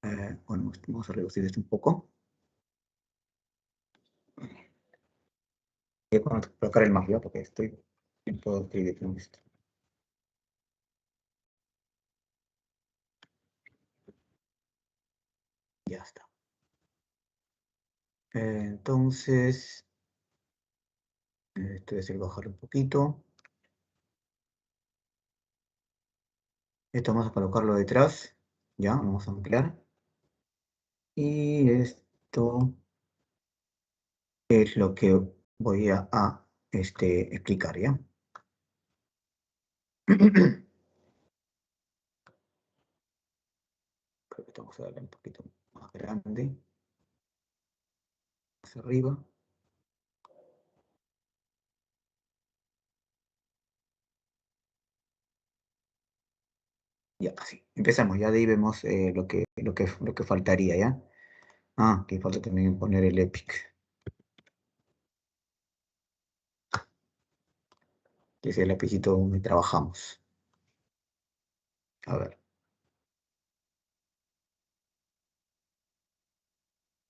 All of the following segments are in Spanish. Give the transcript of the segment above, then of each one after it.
Bueno, vamos a reducir esto un poco. Voy a colocar el más, ¿ya? Porque estoy en todo escribir con esto. Ya está. Entonces, esto es el bajar un poquito. Esto vamos a colocarlo detrás. Ya, vamos a ampliar. Y esto es lo que voy a explicar, ¿ya? Creo que vamos a darle un poquito más grande. Hacia arriba. Ya, así. Empezamos. Ya de ahí vemos lo que faltaría, ¿ya? Ah, que falta también poner el EPIC. Que es el lapicito donde trabajamos. A ver.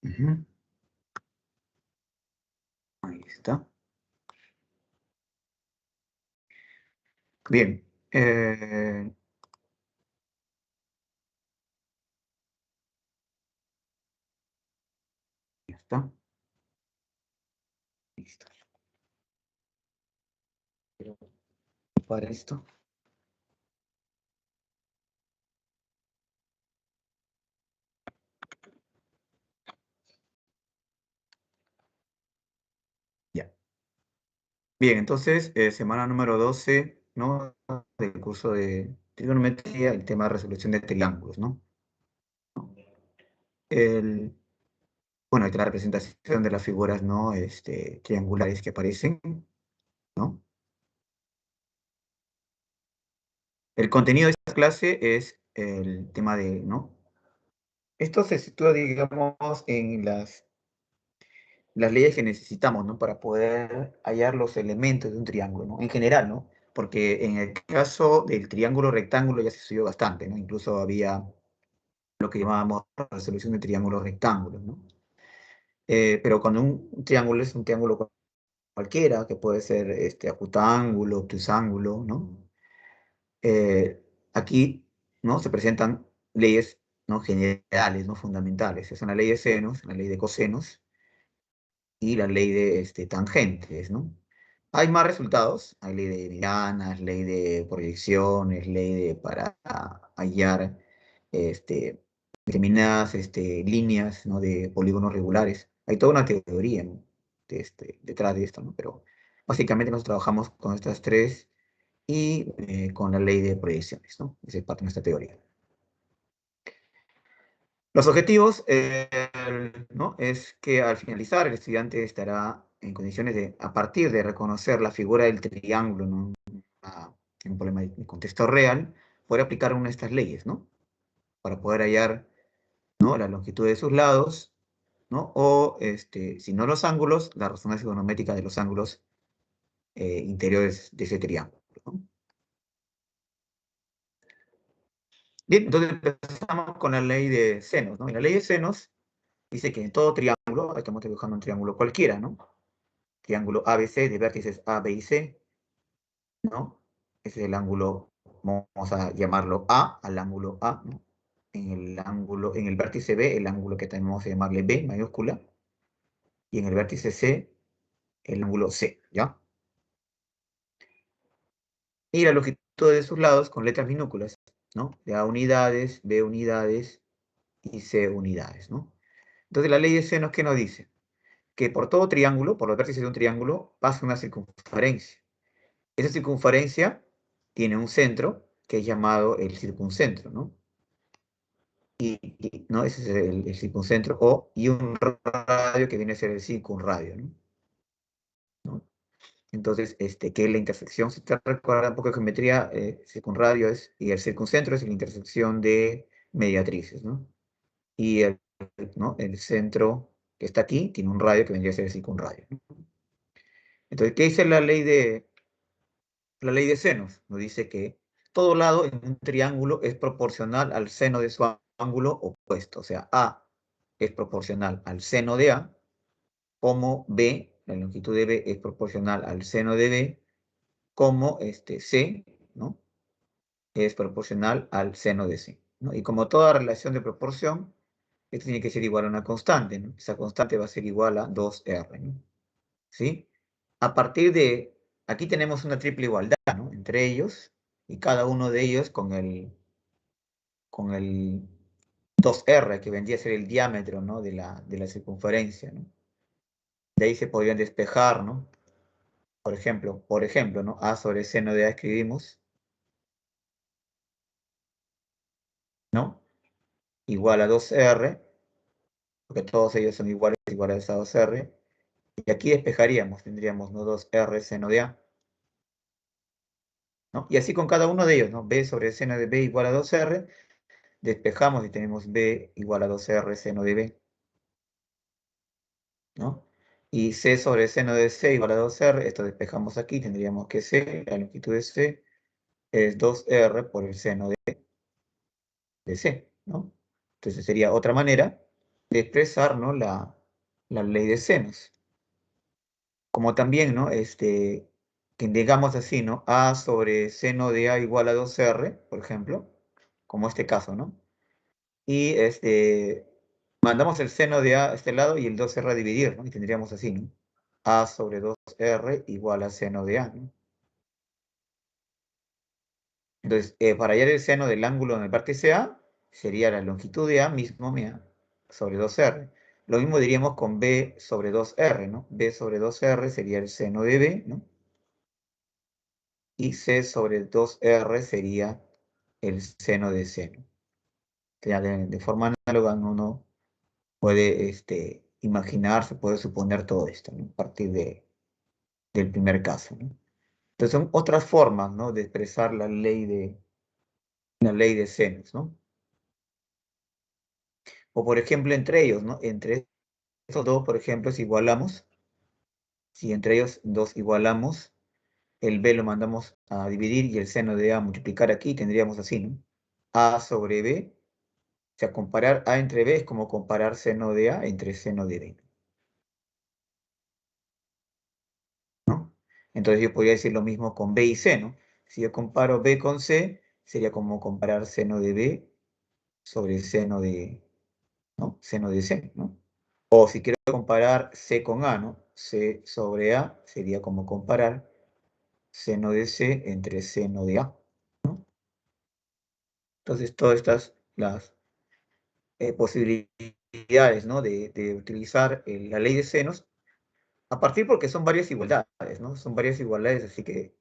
Ujú. Ahí está. Bien. Ya está. Listo. Quiero ocupar esto. Ya. Bien, entonces, semana número 12, ¿no? Del curso de trigonometría, el tema de resolución de triángulos, ¿no? El, bueno, la representación de las figuras, ¿no? Triangulares que aparecen, ¿no? El contenido de esta clase es el tema de, ¿no? Esto se sitúa, digamos, en las leyes que necesitamos, ¿no? Para poder hallar los elementos de un triángulo, ¿no? En general, ¿no? Porque en el caso del triángulo rectángulo ya se estudió bastante, ¿no? Incluso había lo que llamábamos resolución de triángulos rectángulos, ¿no? Pero cuando un triángulo es un triángulo cualquiera, que puede ser acutángulo, obtusángulo, ¿no? Aquí, ¿no? Se presentan leyes, ¿no? Generales, ¿no? Fundamentales. Es una ley de senos, una ley de cosenos y la ley de tangentes, ¿no? Hay más resultados, hay ley de medianas, ley de proyecciones, ley de para hallar determinadas líneas, ¿no? De polígonos regulares. Hay toda una teoría, ¿no? Detrás de esto, ¿no? Pero básicamente nosotros trabajamos con estas tres y con la ley de proyecciones, ¿no? Esa es parte de nuestra teoría. Los objetivos, ¿no? Es que al finalizar el estudiante estará en condiciones de, a partir de reconocer la figura del triángulo, ¿no? En un problema de contexto real, poder aplicar una de estas leyes, ¿no? Para poder hallar, ¿no? La longitud de sus lados, ¿no? O, si no los ángulos, la resonancia trigonométrica de los ángulos interiores de ese triángulo, ¿no? Bien, entonces empezamos con la ley de senos, ¿no? Y la ley de senos dice que en todo triángulo, estamos dibujando un triángulo cualquiera, ¿no? Triángulo ABC de vértices A, B y C, ¿no? Ese es el ángulo, vamos a llamarlo A, al ángulo A, ¿no? En el vértice B, el ángulo que también vamos a llamarle B, mayúscula, y en el vértice C, el ángulo C, ¿ya? Y la longitud de sus lados con letras minúsculas, ¿no? De A unidades, B unidades y C unidades, ¿no? Entonces la ley de senos, ¿qué nos dice? Que por todo triángulo, por los vértices de un triángulo, pasa una circunferencia. Esa circunferencia tiene un centro que es llamado el circuncentro, ¿no? ¿No? Ese es el circuncentro, y un radio que viene a ser el circunradio, ¿no? ¿No? Entonces, que es la intersección, si te recuerdas un poco de geometría, circunradio es, y el circuncentro es la intersección de mediatrices, ¿no? Y ¿no? El centro que está aquí tiene un radio que vendría a ser el circunradio, ¿no? Entonces, ¿qué dice la ley de senos? Nos dice que todo lado en un triángulo es proporcional al seno de su ángulo opuesto. O sea, A es proporcional al seno de A, como B, la longitud de B es proporcional al seno de B, como C, ¿no? Es proporcional al seno de C, ¿no? Y como toda relación de proporción, esto tiene que ser igual a una constante, ¿no? Esa constante va a ser igual a 2R, ¿no? ¿Sí? A partir de, aquí tenemos una triple igualdad, ¿no? Entre ellos, y cada uno de ellos con el 2R, que vendría a ser el diámetro, ¿no? de la circunferencia, ¿no? De ahí se podrían despejar, ¿no? Por ejemplo, ¿no? A sobre seno de A escribimos, ¿no? Igual a 2R, porque todos ellos son iguales a 2R, y aquí despejaríamos, tendríamos, ¿no? 2R seno de A, ¿no? Y así con cada uno de ellos, ¿no? B sobre seno de B igual a 2R, despejamos y tenemos B igual a 2R seno de B, ¿no? Y C sobre seno de C igual a 2R, esto despejamos aquí, tendríamos que C, la longitud de C, es 2R por el seno de C, ¿no? Entonces sería otra manera de expresar, ¿no? la ley de senos. Como también, ¿no? Que digamos así, ¿no? A sobre seno de A igual a 2R, por ejemplo, como este caso, ¿no? Y mandamos el seno de A a este lado y el 2R a dividir, ¿no? Y tendríamos así, ¿no? A sobre 2R igual a seno de A, ¿no? Entonces, para hallar el seno del ángulo en el vértice A, sería la longitud de A mismo, mira, sobre 2R. Lo mismo diríamos con B sobre 2R, ¿no? B sobre 2R sería el seno de B, ¿no? Y C sobre 2R sería el seno de C, ¿no? Ya de forma análoga uno puede imaginarse, puede suponer todo esto, ¿no? A partir del primer caso, ¿no? Entonces son otras formas, ¿no? De expresar la ley de senos, ¿no? O por ejemplo, entre ellos, ¿no? Entre estos dos, por ejemplo, si igualamos, si entre ellos dos igualamos, el B lo mandamos a dividir y el seno de A multiplicar aquí, tendríamos así, ¿no? A sobre B, o sea, comparar A entre B es como comparar seno de A entre seno de B, ¿no? Entonces yo podría decir lo mismo con B y C, ¿no? Si yo comparo B con C, sería como comparar seno de B sobre seno de, ¿no? Seno de C, ¿no? O si quiero comparar C con A, ¿no? C sobre A sería como comparar seno de C entre seno de A, ¿no? Entonces, todas estas, las posibilidades, ¿no? de utilizar la ley de senos, a partir porque son varias igualdades, ¿no? Son varias igualdades, así que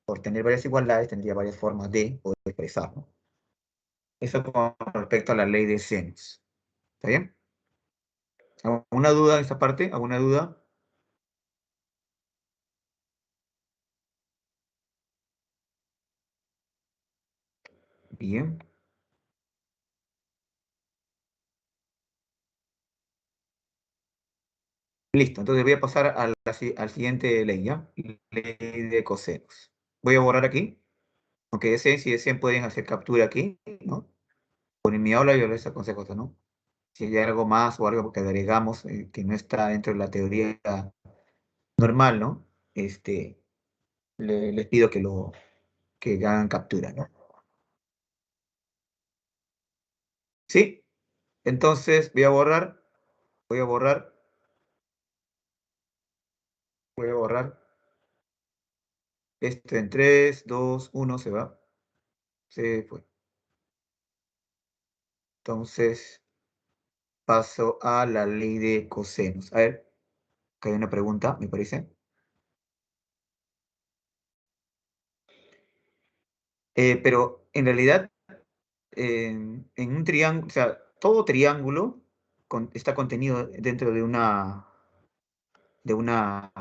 por tener varias igualdades, tendría varias formas de poder expresar, ¿no? Eso con respecto a la ley de senos. ¿Está bien? ¿Alguna duda en esta parte? ¿Alguna duda? Bien. Listo, entonces voy a pasar al siguiente ley, ¿ya? Ley de cosenos. Voy a borrar aquí, aunque si deseen pueden hacer captura aquí, ¿no? Por mi aula yo les aconsejo esto, ¿no? Si hay algo más o algo que agregamos que no está dentro de la teoría normal, ¿no? Les pido que hagan captura, ¿no? Sí, entonces voy a borrar, voy a borrar esto en 3, 2, 1, se va, se fue. Entonces paso a la ley de cosenos. A ver, que hay una pregunta, me parece. Pero en realidad, en un triángulo, o sea, todo triángulo está contenido dentro de una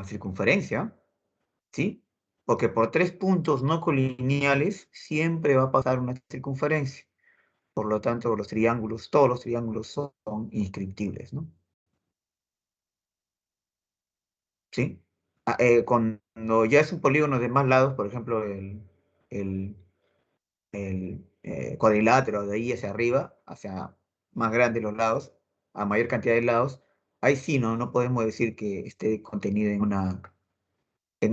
circunferencia, ¿sí? Porque por tres puntos no colineales siempre va a pasar una circunferencia. Por lo tanto, todos los triángulos son inscriptibles, ¿no? ¿Sí? Cuando ya es un polígono de más lados, por ejemplo, el cuadrilátero, de ahí hacia arriba, hacia más grandes los lados, a mayor cantidad de lados, ahí sí no podemos decir que esté contenido en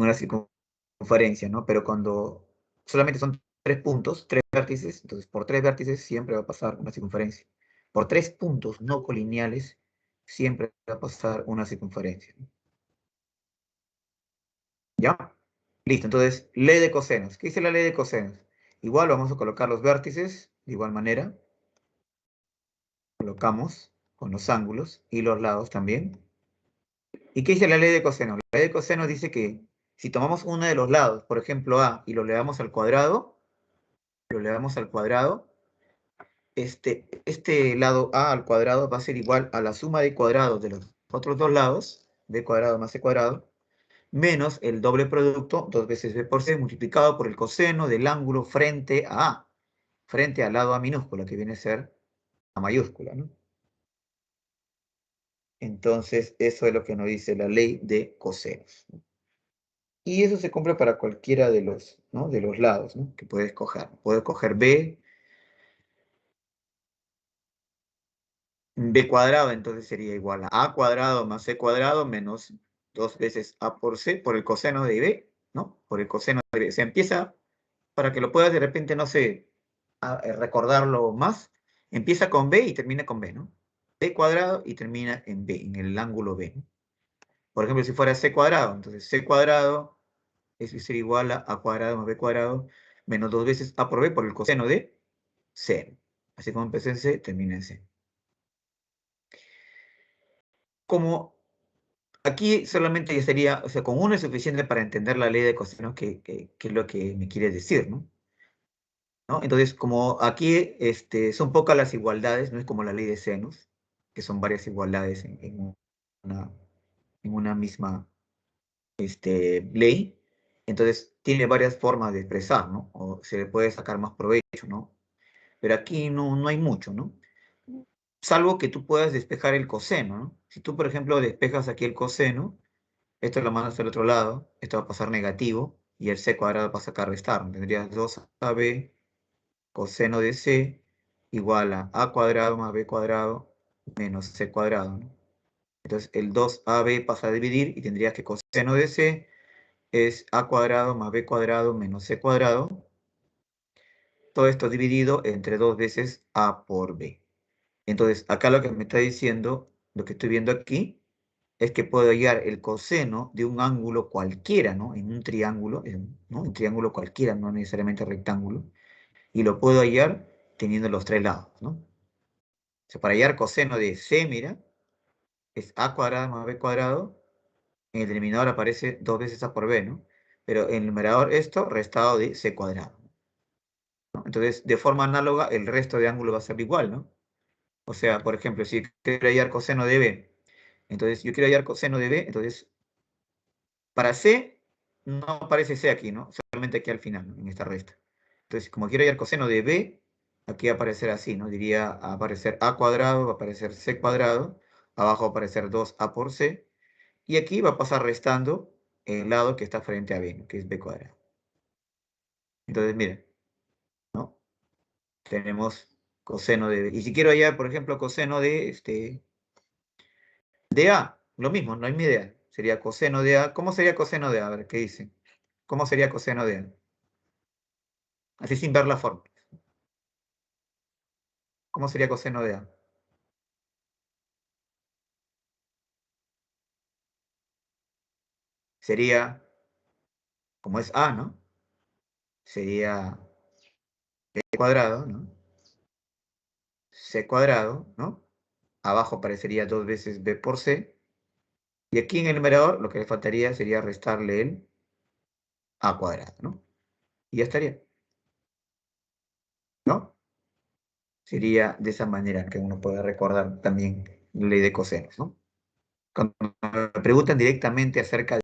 una circunferencia, ¿no? Pero cuando solamente son tres puntos, tres vértices, entonces por tres vértices siempre va a pasar una circunferencia. Por tres puntos no colineales siempre va a pasar una circunferencia. ¿Ya? Listo, entonces, ley de cosenos. ¿Qué dice la ley de cosenos? Igual vamos a colocar los vértices, de igual manera. Colocamos con los ángulos y los lados también. ¿Y qué dice la ley de cosenos? La ley de cosenos dice que si tomamos uno de los lados, por ejemplo A, y lo elevamos al cuadrado, este lado A al cuadrado va a ser igual a la suma de cuadrados de los otros dos lados, b cuadrado más c cuadrado, menos el doble producto, 2 veces b por c, multiplicado por el coseno del ángulo frente a A, frente al lado A minúscula, que viene a ser A mayúscula, ¿no? Entonces, eso es lo que nos dice la ley de cosenos. Y eso se cumple para cualquiera de los, ¿no? de los lados, ¿no? que puedes coger. Puedes coger b cuadrado, entonces sería igual a cuadrado más c cuadrado menos 2 veces a por c por el coseno de b, ¿no? Por el coseno de b. Se empieza, para que lo puedas de repente, no sé, recordarlo más, empieza con b y termina con b, ¿no? B cuadrado y termina en b, en el ángulo b, ¿no? Por ejemplo, si fuera c cuadrado, entonces c cuadrado es ser igual a cuadrado más b cuadrado menos 2 veces a por b por el coseno de c. Así como empecé en c, termina en c. Como aquí solamente ya sería, o sea, con uno es suficiente para entender la ley de cosenos, que es lo que me quiere decir, ¿no? ¿No? Entonces, como aquí son pocas las igualdades, no es como la ley de senos, que son varias igualdades una, en una misma ley, entonces tiene varias formas de expresar, ¿no? O se le puede sacar más provecho, ¿no? Pero aquí no hay mucho, ¿no? Salvo que tú puedas despejar el coseno, ¿no? Si tú, por ejemplo, despejas aquí el coseno, esto lo mandas al otro lado, esto va a pasar negativo, y el c cuadrado pasa acá a restar, ¿no? Tendrías 2ab coseno de c igual a cuadrado más b cuadrado menos c cuadrado, ¿no? Entonces el 2ab pasa a dividir y tendrías que coseno de c es a cuadrado más b cuadrado menos c cuadrado. Todo esto dividido entre 2 veces a por b. Entonces, acá lo que me está diciendo, lo que estoy viendo aquí, es que puedo hallar el coseno de un ángulo cualquiera, ¿no? En un triángulo, ¿no? Un triángulo cualquiera, no necesariamente rectángulo. Y lo puedo hallar teniendo los tres lados, ¿no? O sea, para hallar coseno de c, mira, es a cuadrado más b cuadrado. En el denominador aparece 2 veces a por b, ¿no? Pero en el numerador esto restado de c cuadrado, ¿no? Entonces, de forma análoga, el resto de ángulos va a ser igual, ¿no? O sea, por ejemplo, si quiero hallar coseno de b, entonces yo quiero hallar coseno de b, entonces para c no aparece c aquí, ¿no? Solamente aquí al final, ¿no? En esta resta. Entonces, como quiero hallar coseno de b, aquí va a aparecer así, ¿no? Diría, va a aparecer a cuadrado, va a aparecer c cuadrado, abajo va a aparecer 2a por c, y aquí va a pasar restando el lado que está frente a b, ¿no? Que es b cuadrado. Entonces, miren, ¿no? Tenemos coseno de b. Y si quiero hallar, por ejemplo, coseno de A, lo mismo, no hay mi idea. Sería coseno de A. ¿Cómo sería coseno de A? A ver, ¿qué dice? ¿Cómo sería coseno de A? Así sin ver la forma. ¿Cómo sería coseno de A? Sería, como es A, ¿no? Sería B cuadrado, ¿no? C cuadrado, ¿no? Abajo aparecería 2 veces B por C. Y aquí en el numerador lo que le faltaría sería restarle el A cuadrado, ¿no? Y ya estaría, ¿no? Sería de esa manera que uno puede recordar también la ley de cosenos, ¿no? Cuando me preguntan directamente acerca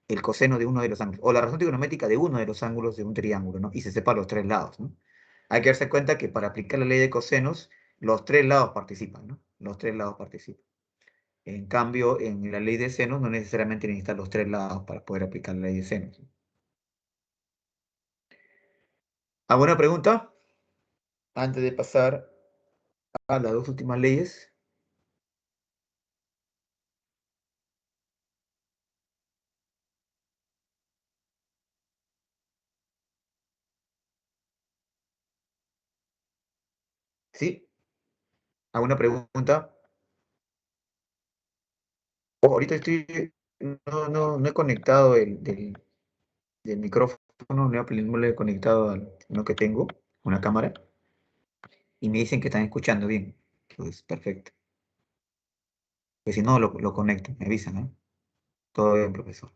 el coseno de uno de los ángulos, o la razón trigonométrica de uno de los ángulos de un triángulo, ¿no? Y se sepa los tres lados, ¿no? Hay que darse cuenta que para aplicar la ley de cosenos, los tres lados participan, ¿no? Los tres lados participan. En cambio, en la ley de senos no necesariamente necesitan los tres lados para poder aplicar la ley de senos. ¿Alguna pregunta? antes de pasar a las dos últimas leyes. ¿Sí? ¿Alguna pregunta? Oh, ahorita no he conectado del micrófono, no le he conectado al no que tengo, una cámara, y me dicen que están escuchando bien. Pues perfecto. Pues si no, lo conecto, me avisan, ¿no? Todo bien, profesor.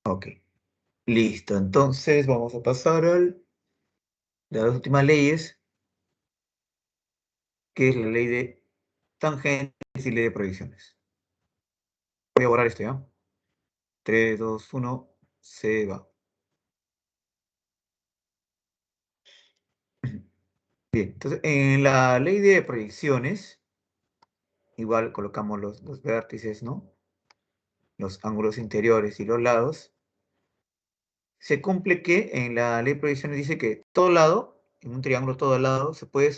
Ok. Listo, entonces vamos a pasar las dos últimas leyes, que es la ley de tangentes y ley de proyecciones. Voy a borrar esto, ¿ya? 3, 2, 1, se va. Bien, entonces en la ley de proyecciones, igual colocamos los vértices, ¿no? Los ángulos interiores y los lados. Se cumple que en la ley de proyecciones dice que todo lado, en un triángulo todo lado, se puede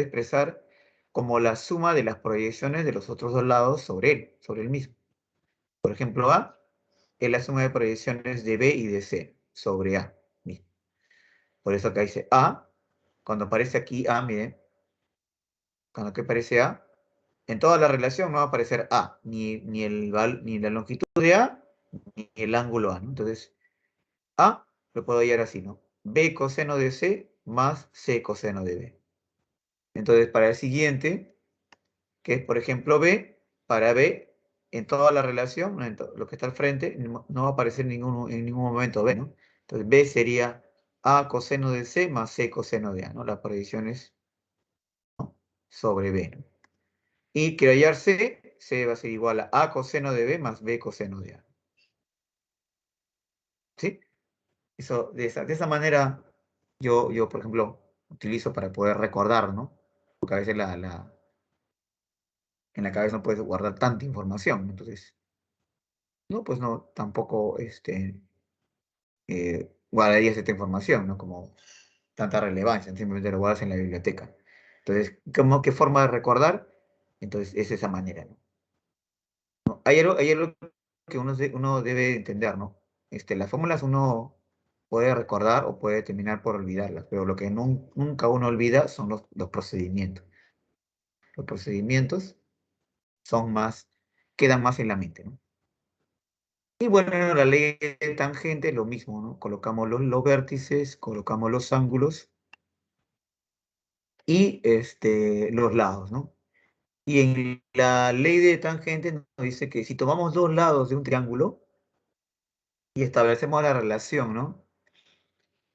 expresar como la suma de las proyecciones de los otros dos lados sobre el mismo. Por ejemplo, A es la suma de proyecciones de B y de C sobre A mismo. Por eso acá dice A, cuando aparece aquí A, miren, cuando aquí aparece A, en toda la relación no va a aparecer A, ni la longitud de A, ni el ángulo A, ¿no? Entonces, A lo puedo hallar así, ¿no? B coseno de C más C coseno de B. Entonces, para el siguiente, que es, por ejemplo, B, para B, en toda la relación, ¿no? Lo que está al frente, no va a aparecer en ningún momento B, ¿no? Entonces, B sería A coseno de C más C coseno de A, ¿no? Las proyecciones, ¿no? Sobre B, ¿no? Y quiero hallar C, C va a ser igual a coseno de B más B coseno de A. ¿Sí? Eso, de esa manera, yo, por ejemplo, utilizo para poder recordar, ¿no? Porque a veces en la cabeza no puedes guardar tanta información, ¿no? Entonces, no, pues no, tampoco guardarías esta información, ¿no? Como tanta relevancia, simplemente lo guardas en la biblioteca. Entonces, ¿qué forma de recordar? Entonces, es esa manera, ¿no? Hay algo que uno debe entender, ¿no? Las fórmulas uno puede recordar o puede terminar por olvidarlas, pero lo que nunca uno olvida son los procedimientos. Los procedimientos quedan más en la mente, ¿no? Y bueno, la ley de tangente es lo mismo, ¿no? Colocamos los vértices, colocamos los ángulos y los lados, ¿no? Y en la ley de tangente nos dice que si tomamos dos lados de un triángulo y establecemos la relación, ¿no?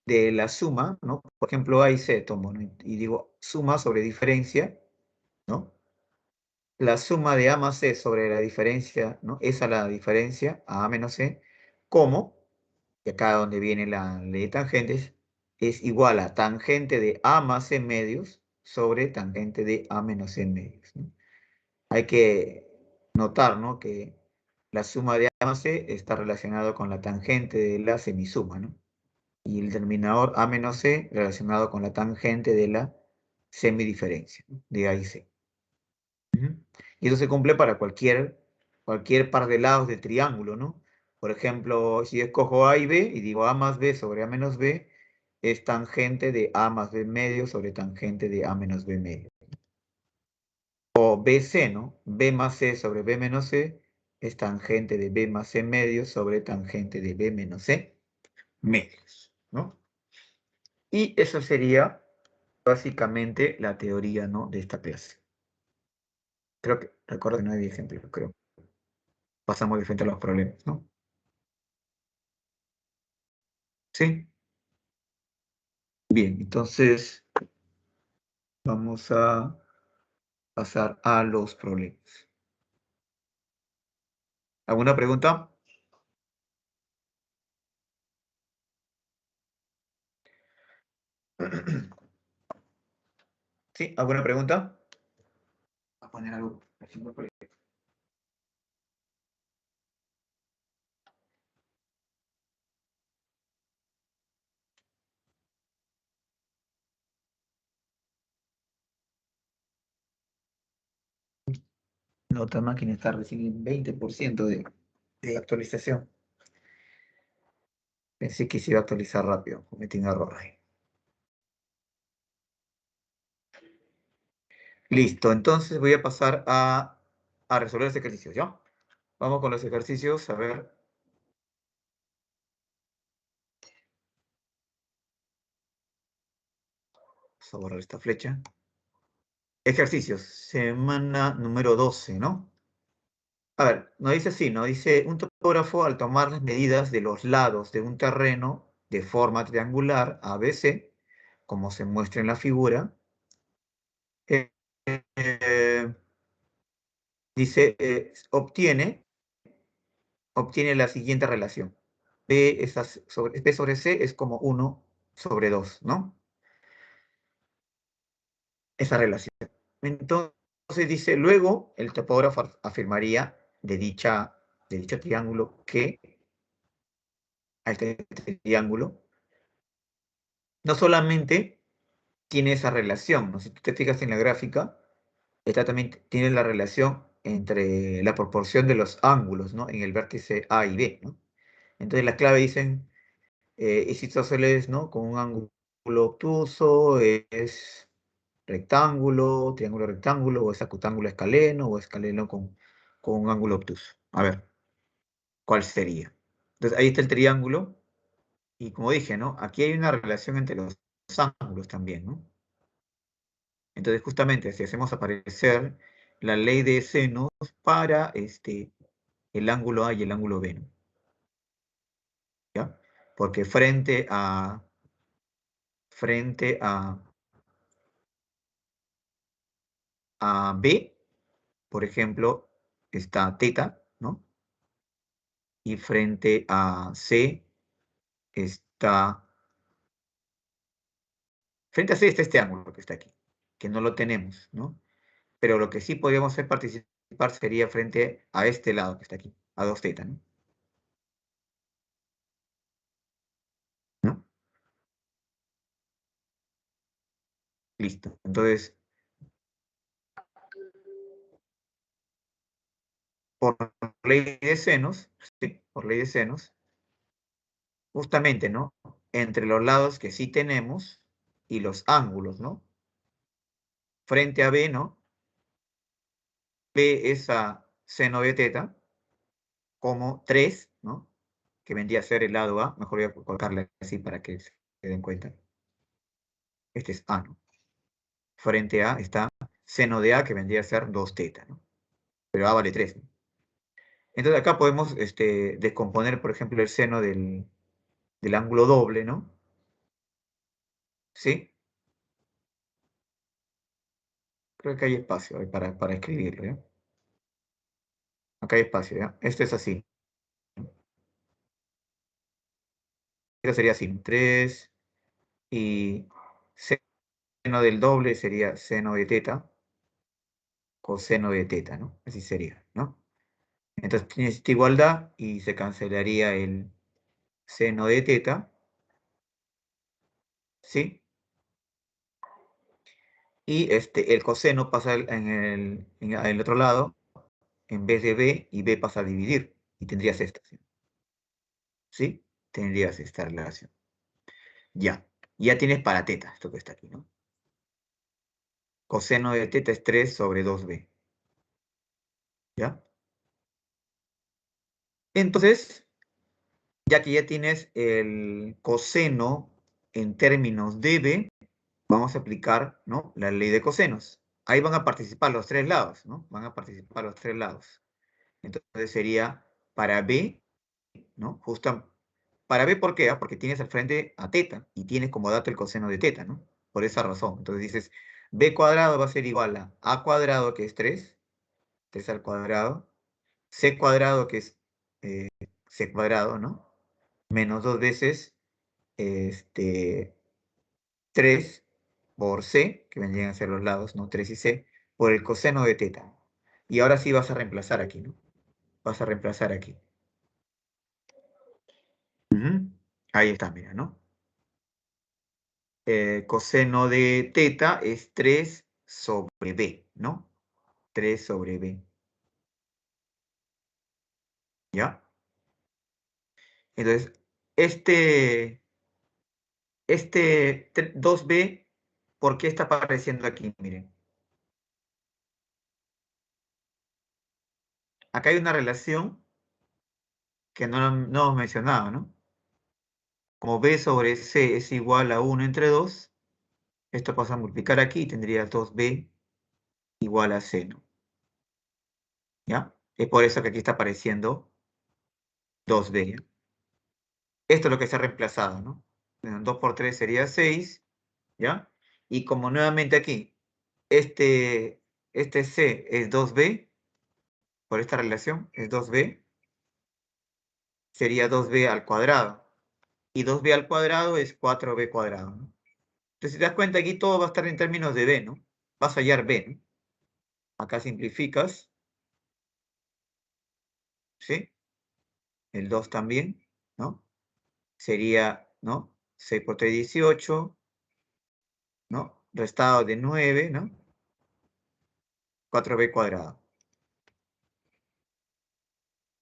De la suma, ¿no? Por ejemplo, A y C tomo, ¿no? Y digo suma sobre diferencia, ¿no? La suma de A más C sobre la diferencia, ¿no? Esa es la diferencia, A menos C, como, y acá donde viene la ley de tangentes, es igual a tangente de A más C medios sobre tangente de A menos C medios, ¿no? Hay que notar, ¿no? Que la suma de A más C está relacionado con la tangente de la semisuma, ¿no? Y el denominador A menos C relacionado con la tangente de la semidiferencia, ¿no? De A y C. Y eso se cumple para cualquier par de lados de triángulo, ¿no? Por ejemplo, si escojo A y B y digo A más B sobre A menos B, es tangente de A más B medio sobre tangente de A menos B medio. O BC, ¿no? B más C sobre B menos C es tangente de B más C medio sobre tangente de B menos C medios, ¿no? Y eso sería básicamente la teoría, ¿no? De esta clase. Recuerdo que no hay ejemplo, creo. Pasamos de frente a los problemas, ¿no? Sí. Bien, entonces vamos a pasar a los problemas. ¿Alguna pregunta? ¿Sí? ¿Alguna pregunta? Voy a poner algo. La otra máquina está recién en 20% de actualización. Pensé que se iba a actualizar rápido. Cometí un error ahí. Listo, entonces voy a pasar a resolver los ejercicios, ¿ya? Vamos con los ejercicios, a ver. Vamos a borrar esta flecha. Ejercicios, semana número 12, ¿no? A ver, nos dice así, ¿no? Dice, un topógrafo al tomar las medidas de los lados de un terreno de forma triangular ABC, como se muestra en la figura, eh, eh, dice, obtiene la siguiente relación. B sobre C es como 1/2, ¿no? Esa relación. Entonces dice, luego el topógrafo afirmaría de dicho triángulo que a este triángulo no solamente tiene esa relación, ¿no? Si tú te fijas en la gráfica, esta también tiene la relación entre la proporción de los ángulos, ¿no? En el vértice A y B, ¿no? Entonces la clave dicen, isósceles, ¿no? Con un ángulo obtuso, es rectángulo, triángulo rectángulo, o es acutángulo escaleno, o escaleno con un ángulo obtuso. A ver, ¿cuál sería? Entonces ahí está el triángulo, y como dije, ¿no? Aquí hay una relación entre los ángulos también, ¿no? Entonces, justamente, si hacemos aparecer la ley de senos para el ángulo A y el ángulo B, ¿no? ¿Ya? Porque frente a B, por ejemplo, está teta, ¿no? Y frente a C está... Frente a C está este ángulo que está aquí, que no lo tenemos, ¿no? Pero lo que sí podríamos hacer participar sería frente a este lado que está aquí, a 2 teta, ¿no? ¿No? Listo. Entonces, por ley de senos, ¿sí? Por ley de senos, justamente, ¿no? Entre los lados que sí tenemos y los ángulos, ¿no? Frente a B, ¿no? B es a seno de teta como 3, ¿no? Que vendría a ser el lado A. Mejor voy a colocarle así para que se den cuenta. Este es A, ¿no? Frente a está seno de A, que vendría a ser 2 teta, ¿no? Pero A vale 3, ¿no? Entonces acá podemos descomponer, por ejemplo, el seno del ángulo doble, ¿no? ¿Sí? Creo que hay espacio ahí para escribirlo, ¿ya? Acá hay espacio, ¿ya? Esto es así. Esto sería así, 3 y seno del doble sería seno de teta, coseno de teta, ¿no? Así sería, ¿no? Entonces tienes esta igualdad y se cancelaría el seno de teta, ¿sí? Y el coseno pasa en el otro lado, en vez de b, y b pasa a dividir, y tendrías esta, ¿sí? Tendrías esta relación. Ya, ya tienes para teta, esto que está aquí, ¿no? Coseno de teta es 3 sobre 2b, ¿ya? Entonces, ya que ya tienes el coseno en términos de b, vamos a aplicar, ¿no? La ley de cosenos. Ahí van a participar los 3 lados, ¿no? Van a participar los 3 lados. Entonces sería para b, ¿no? Justo para b, ¿por qué? Porque tienes al frente a teta y tienes como dato el coseno de teta, ¿no? Por esa razón. Entonces dices, b cuadrado va a ser igual a cuadrado, que es 3, 3 al cuadrado, c cuadrado, que es c cuadrado, ¿no? Menos 2 veces 3 por c, que vendrían a ser los lados, ¿no? 3 y c, por el coseno de teta. Y ahora sí vas a reemplazar aquí, ¿no? Vas a reemplazar aquí. Ahí está, mira, ¿no? Coseno de teta es 3 sobre b, ¿no? 3 sobre b. ¿Ya? Entonces, este 2b, ¿por qué está apareciendo aquí? Miren. Acá hay una relación que no hemos mencionado, ¿no? Como b sobre c es igual a 1 entre 2, esto pasa a multiplicar aquí y tendría 2b igual a c, ¿no? ¿Ya? Es por eso que aquí está apareciendo 2b, ¿ya? Esto es lo que se ha reemplazado, ¿no? 2 por 3 sería 6, ¿ya? Y como nuevamente aquí, este c es 2b, por esta relación es 2b, sería 2b al cuadrado. Y 2b al cuadrado es 4b cuadrado, ¿no? Entonces, si te das cuenta, aquí todo va a estar en términos de b, ¿no? Vas a hallar b, ¿no? Acá simplificas, ¿sí? El 2 también, ¿no? Sería, ¿no? 6 por 3, 18, ¿no? Restado de 9, ¿no? 4b cuadrado,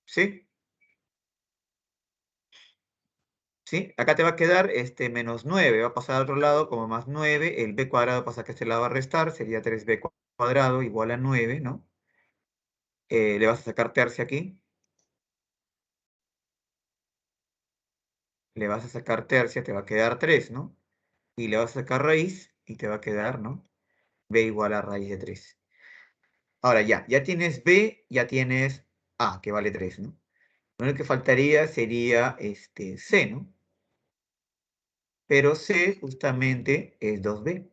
¿sí? ¿Sí? Acá te va a quedar menos 9, va a pasar al otro lado como más 9, el b cuadrado pasa que este lado va a restar, sería 3b cuadrado igual a 9, ¿no? Le vas a sacar tercia aquí, le vas a sacar tercia, te va a quedar 3, ¿no? Y le vas a sacar raíz y te va a quedar, ¿no? B igual a raíz de 3. Ahora ya tienes B, ya tienes A, que vale 3, ¿no? Lo único que faltaría sería C, ¿no? Pero C justamente es 2B,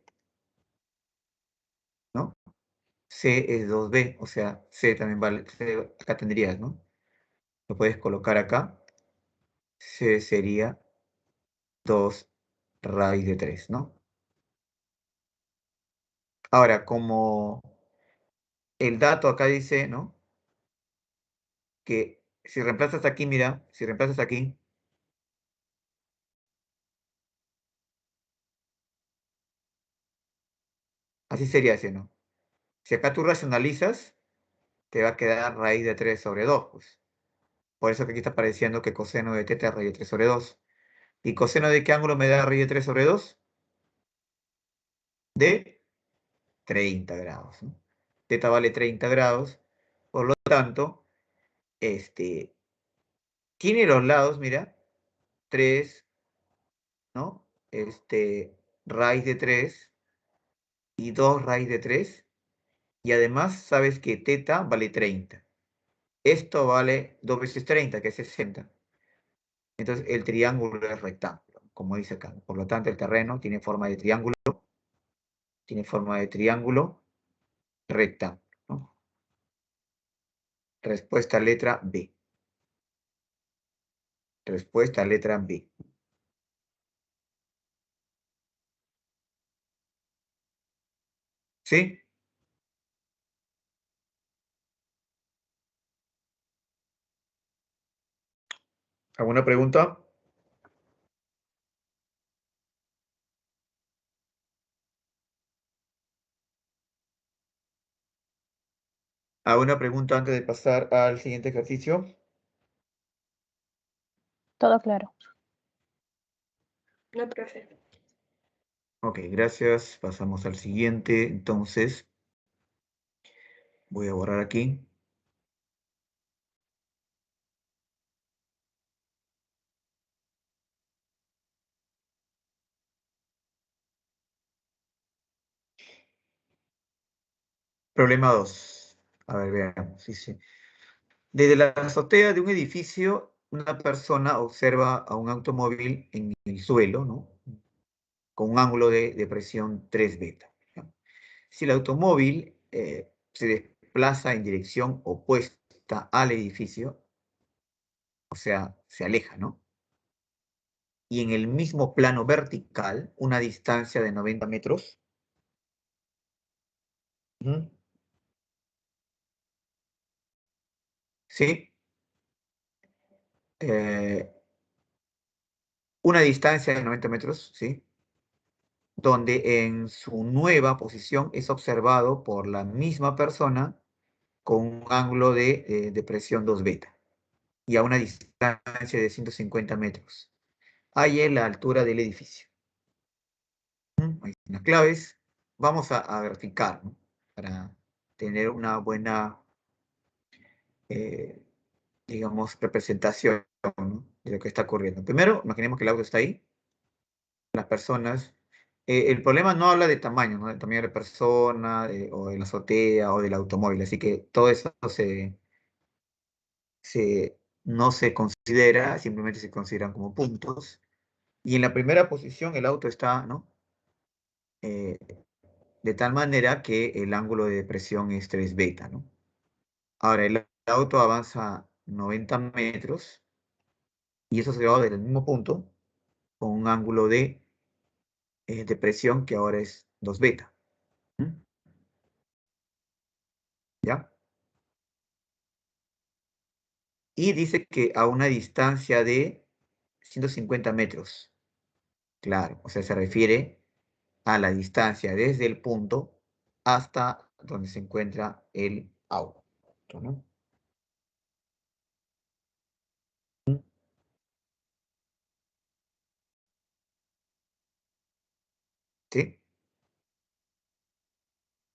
¿no? C es 2B, o sea, C también vale, C, acá tendrías, ¿no? Lo puedes colocar acá. C sería 2 raíz de 3, ¿no? Ahora, como el dato acá dice, ¿no? Que si reemplazas aquí, mira, si reemplazas aquí, así sería ese, ¿no? Si acá tú racionalizas, te va a quedar raíz de 3 sobre 2, pues. Por eso que aquí está apareciendo que coseno de teta es raíz de 3 sobre 2. ¿Y coseno de qué ángulo me da raíz de 3 sobre 2? De 30 grados, ¿no? Teta vale 30 grados. Por lo tanto, tiene los lados, mira, 3, ¿no? Raíz de 3 y 2 raíz de 3. Y además sabes que teta vale 30. Esto vale 2 veces 30, que es 60. Entonces el triángulo es rectángulo, como dice acá. Por lo tanto, el terreno tiene forma de triángulo rectángulo, ¿no? Respuesta letra B. Respuesta letra B. ¿Sí? ¿Alguna pregunta? ¿Alguna pregunta antes de pasar al siguiente ejercicio? Todo claro. No, profe. Ok, gracias. Pasamos al siguiente. Entonces, voy a borrar aquí. Problema 2. A ver, veamos. Dice, desde la azotea de un edificio, una persona observa a un automóvil en el suelo, ¿no? Con un ángulo de presión 3 beta, ¿ya? Si el automóvil se desplaza en dirección opuesta al edificio, o sea, se aleja, ¿no? Y en el mismo plano vertical, una distancia de 90 metros, ¿sí? ¿Sí? Una distancia de 90 metros, ¿sí? Donde en su nueva posición es observado por la misma persona con un ángulo de presión 2 beta. y a una distancia de 150 metros. Ahí es la altura del edificio. Ahí están las claves. Vamos a graficar, ¿no? Para tener una buena, eh, digamos, representación, ¿no? De lo que está ocurriendo. Primero, imaginemos que el auto está ahí, las personas. El problema no habla de tamaño, ¿no? El tamaño de la persona, o de la azotea, o del automóvil. Así que todo eso no se considera, simplemente se consideran como puntos. Y en la primera posición el auto está, ¿no? Eh, de tal manera que el ángulo de depresión es 3 beta, ¿no? Ahora, el auto avanza 90 metros y eso se va desde el mismo punto con un ángulo de depresión que ahora es 2 beta. ¿Ya? Y dice que a una distancia de 150 metros. Claro, o sea, se refiere a la distancia desde el punto hasta donde se encuentra el auto, ¿no? ¿Sí?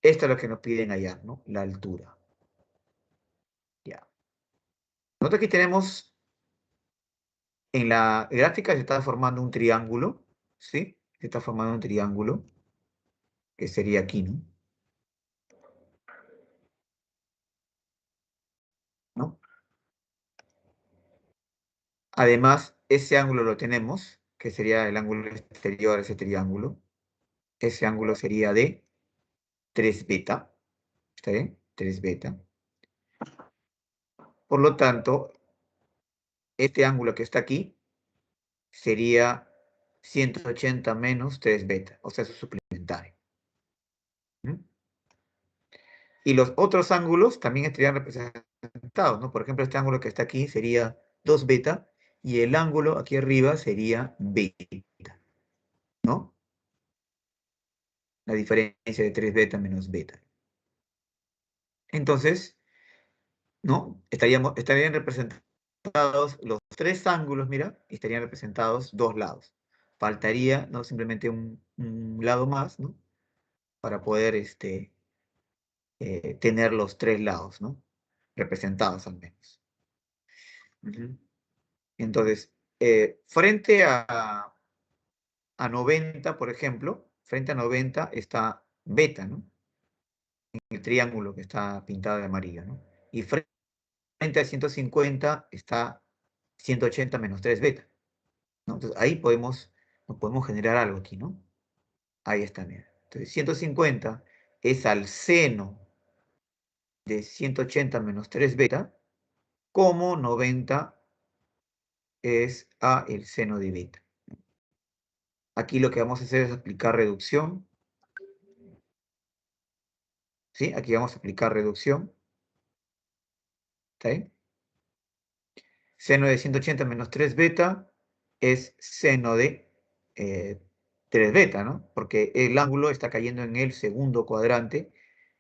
Esto es lo que nos piden hallar, ¿no? La altura. Ya. Nosotros aquí tenemos, en la gráfica se está formando un triángulo, ¿sí? Se está formando un triángulo, que sería aquí, ¿no? ¿No? Además, ese ángulo lo tenemos, que sería el ángulo exterior a ese triángulo. Ese ángulo sería de 3 beta, ¿está bien? 3 beta. Por lo tanto, este ángulo que está aquí sería 180 menos 3 beta, o sea, eso es suplementario. ¿Mm? Y los otros ángulos también estarían representados, ¿no? Por ejemplo, este ángulo que está aquí sería 2 beta y el ángulo aquí arriba sería beta, ¿no? La diferencia de 3 beta menos beta. Entonces, ¿no? Estarían representados los tres ángulos, mira, y estarían representados dos lados. Faltaría, ¿no? Simplemente un lado más, ¿no? Para poder tener los tres lados, ¿no? Representados al menos. Entonces, frente a 90, por ejemplo, frente a 90 está beta, ¿no? El triángulo que está pintado de amarillo, ¿no? Y frente a 150 está 180 menos 3 beta, ¿no? Entonces, ahí nos podemos generar algo aquí, ¿no? Ahí está, mira. Entonces, 150 es al seno de 180 menos 3 beta, como 90 es a el seno de beta. Aquí lo que vamos a hacer es aplicar reducción, ¿sí? Aquí vamos a aplicar reducción, ¿está bien? Seno de 180 menos 3 beta es seno de 3 beta, ¿no? Porque el ángulo está cayendo en el segundo cuadrante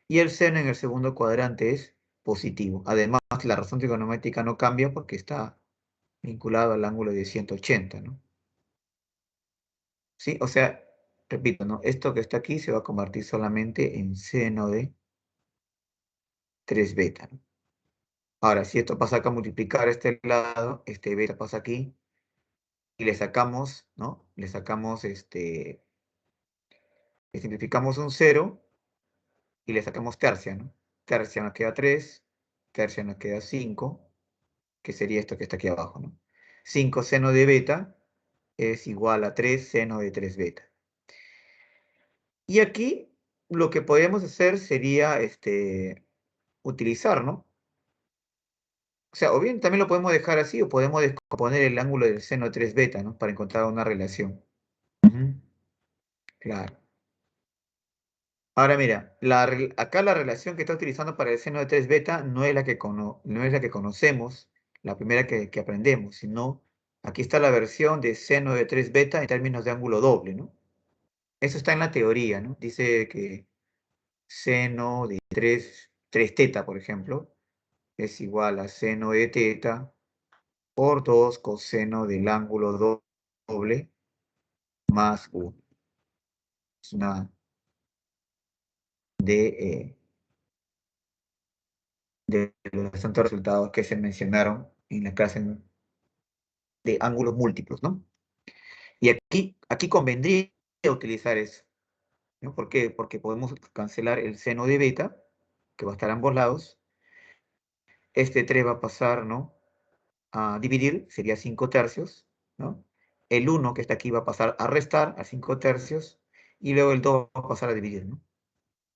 y el seno en el segundo cuadrante es positivo. Además, la razón trigonométrica no cambia porque está vinculado al ángulo de 180, ¿no? ¿Sí? O sea, repito, ¿no? Esto que está aquí se va a convertir solamente en seno de 3 beta, ¿no? Ahora, si esto pasa acá a multiplicar este lado, este beta pasa aquí, y le sacamos, ¿no? Le sacamos, le simplificamos un 0 y le sacamos tercia, ¿no? Tercia nos queda 3, tercia nos queda 5, que sería esto que está aquí abajo, ¿no? 5 seno de beta es igual a 3 seno de 3 beta. Y aquí lo que podemos hacer sería utilizar, ¿no? O sea, o bien también lo podemos dejar así, o podemos descomponer el ángulo del seno de 3 beta, ¿no? Para encontrar una relación. Ujú, claro. Ahora mira, acá la relación que está utilizando para el seno de 3 beta no es la que, no es la que conocemos, la primera que aprendemos, sino aquí está la versión de seno de 3 beta en términos de ángulo doble, ¿no? Eso está en la teoría, ¿no? Dice que seno de 3 teta, por ejemplo, es igual a seno de teta por 2 coseno del ángulo doble más 1. Es una de, los tantos resultados que se mencionaron en la clase de ángulos múltiplos, ¿no? Y aquí convendría utilizar eso, ¿no? ¿Por qué? Porque podemos cancelar el seno de beta, que va a estar a ambos lados. Este 3 va a pasar, ¿no? A dividir, sería 5 tercios, ¿no? El 1 que está aquí va a pasar a restar a 5 tercios, y luego el 2 va a pasar a dividir, ¿no?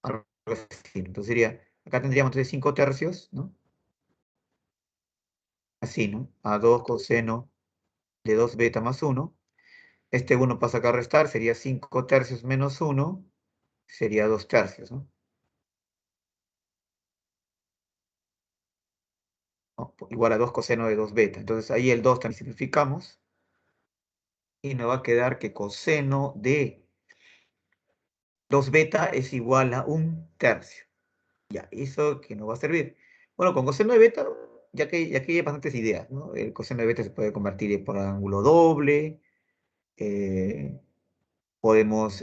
A restar. Entonces sería, acá tendríamos entonces 5 tercios, ¿no? Así, ¿no? A 2 coseno de 2 beta más 1. Este 1 pasa acá a restar, sería 5 tercios menos 1, sería 2 tercios, ¿no? ¿No? Igual a 2 coseno de 2 beta. Entonces ahí el 2 también simplificamos, y nos va a quedar que coseno de 2 beta es igual a 1 tercio. Ya, ¿eso que nos va a servir? Bueno, con coseno de beta, ya que hay bastantes ideas, ¿no? El coseno de beta se puede convertir por ángulo doble, podemos,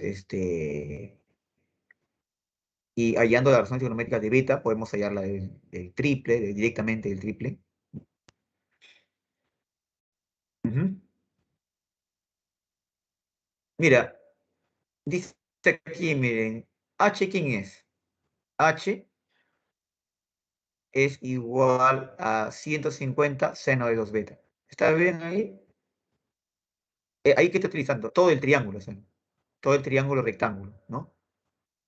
y hallando la razón trigonométrica de beta, podemos hallar la del triple, directamente del triple. Ujú. Mira, dice aquí, miren, H, ¿quién es? H es igual a 150 seno de 2 beta. ¿Está bien ahí? Ahí que está utilizando todo el triángulo, o sea, todo el triángulo rectángulo, ¿no?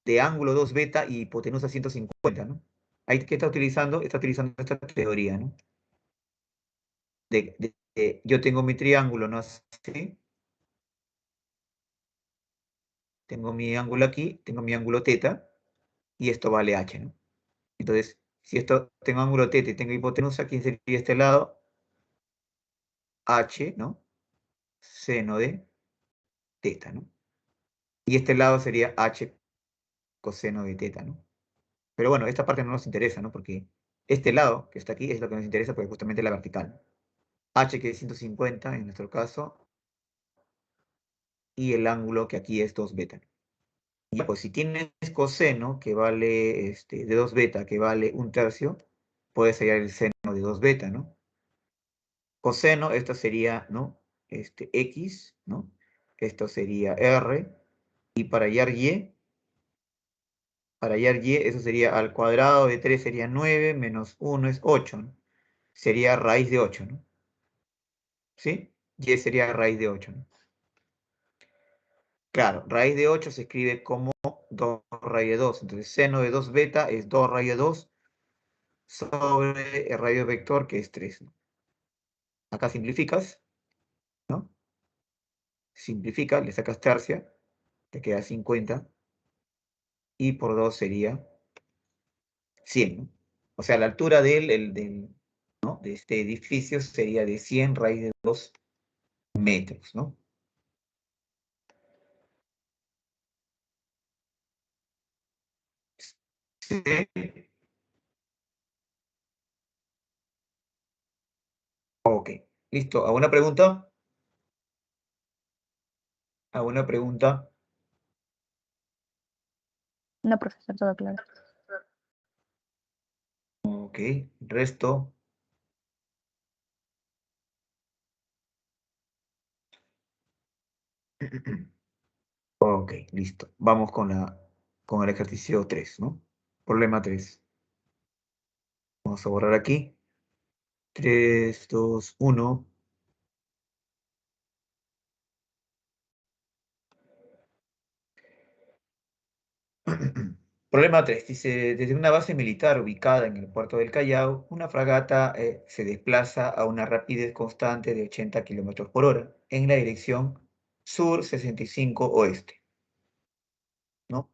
De ángulo 2 beta y hipotenusa 150, ¿no? Ahí que está utilizando esta teoría, ¿no? Yo tengo mi triángulo, ¿no? Así, tengo mi ángulo aquí, tengo mi ángulo teta, y esto vale h, ¿no? Entonces, si esto tengo ángulo teta y tengo hipotenusa, ¿quién sería este lado? H, ¿no? Seno de teta, ¿no? Y este lado sería h coseno de teta, ¿no? Pero bueno, esta parte no nos interesa, ¿no? Porque este lado que está aquí es lo que nos interesa, porque justamente es la vertical. H, que es 150 en nuestro caso, y el ángulo que aquí es 2 beta. Y pues si tienes coseno que vale, de 2 beta, que vale 1 tercio, puedes hallar el seno de 2 beta, ¿no? Coseno, esto sería, ¿no? X, ¿no? Esto sería R, y para hallar Y, eso sería al cuadrado de 3 sería 9, menos 1 es 8, ¿no? Sería raíz de 8, ¿no? ¿Sí? Y sería raíz de 8, ¿no? Claro, raíz de 8 se escribe como 2 raíz de 2. Entonces, seno de 2 beta es 2 raíz de 2 sobre el radio vector, que es 3, ¿no? Acá simplificas, ¿no? Simplifica, le sacas tercia, te queda 50, y por 2 sería 100, ¿no? O sea, la altura ¿no? de este edificio sería de 100 raíz de 2 metros, ¿no? Sí. Ok, listo. ¿Alguna pregunta? ¿Alguna pregunta? No, profesor, todo claro. Ok, resto. Ok, listo. Vamos con el ejercicio 3, ¿no? Problema 3. Vamos a borrar aquí. 3, 2, 1. Problema 3. Dice, desde una base militar ubicada en el puerto del Callao, una fragata se desplaza a una rapidez constante de 80 kilómetros por hora en la dirección sur 65 oeste, ¿no?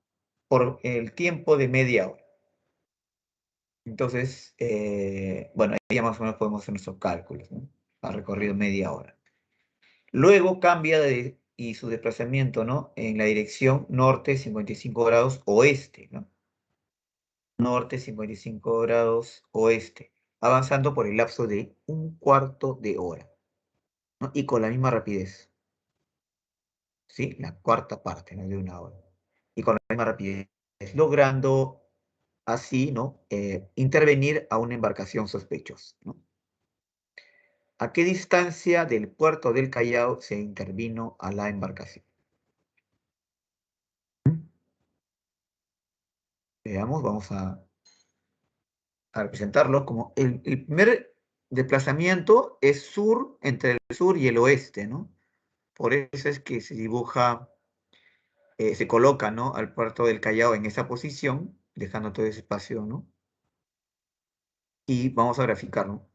Por el tiempo de media hora. Entonces, bueno, ahí ya más o menos podemos hacer nuestros cálculos, ¿no? Ha recorrido media hora. Luego cambia y su desplazamiento, ¿no? En la dirección norte 55 grados oeste, ¿no? Norte 55 grados oeste. avanzando por el lapso de un cuarto de hora, ¿no? Y con la misma rapidez, ¿sí? La cuarta parte, ¿no? De una hora. Y con la misma rapidez, logrando así, ¿no? Intervenir a una embarcación sospechosa, ¿no? ¿A qué distancia del puerto del Callao se intervino a la embarcación? Veamos, vamos a representarlo como el primer desplazamiento es sur, entre el sur y el oeste, ¿no? Por eso es que se dibuja, se coloca, ¿no? Al puerto del Callao en esa posición, dejando todo ese espacio, ¿no? Y vamos a graficarlo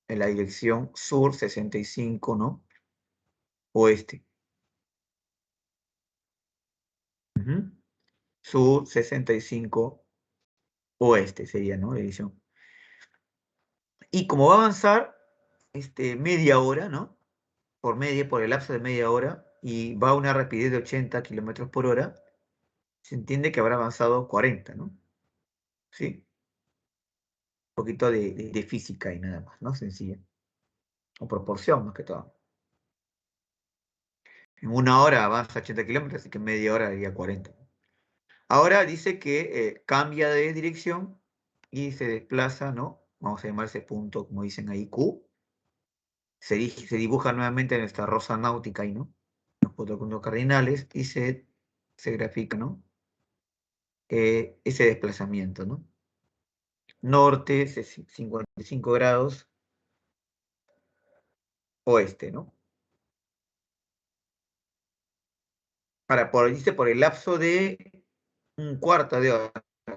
en la dirección sur 65, ¿no? Oeste. Ujú. Sur 65 oeste sería, ¿no? La dirección. Y como va a avanzar media hora, ¿no? Por el lapso de media hora, y va a una rapidez de 80 kilómetros por hora, se entiende que habrá avanzado 40, ¿no? ¿Sí? Un poquito de física y nada más, ¿no? Sencilla. O proporción, más que todo. En una hora avanza 80 kilómetros, así que en media hora haría 40. Ahora dice que cambia de dirección y se desplaza, ¿no? Vamos a llamar ese punto, como dicen ahí, Q. Se dibuja nuevamente nuestra rosa náutica ahí, ¿no? Los puntos cardinales y se grafica, ¿no? Ese desplazamiento, ¿no? Norte, 55 grados, oeste, ¿no? Dice por el lapso de un cuarto de hora,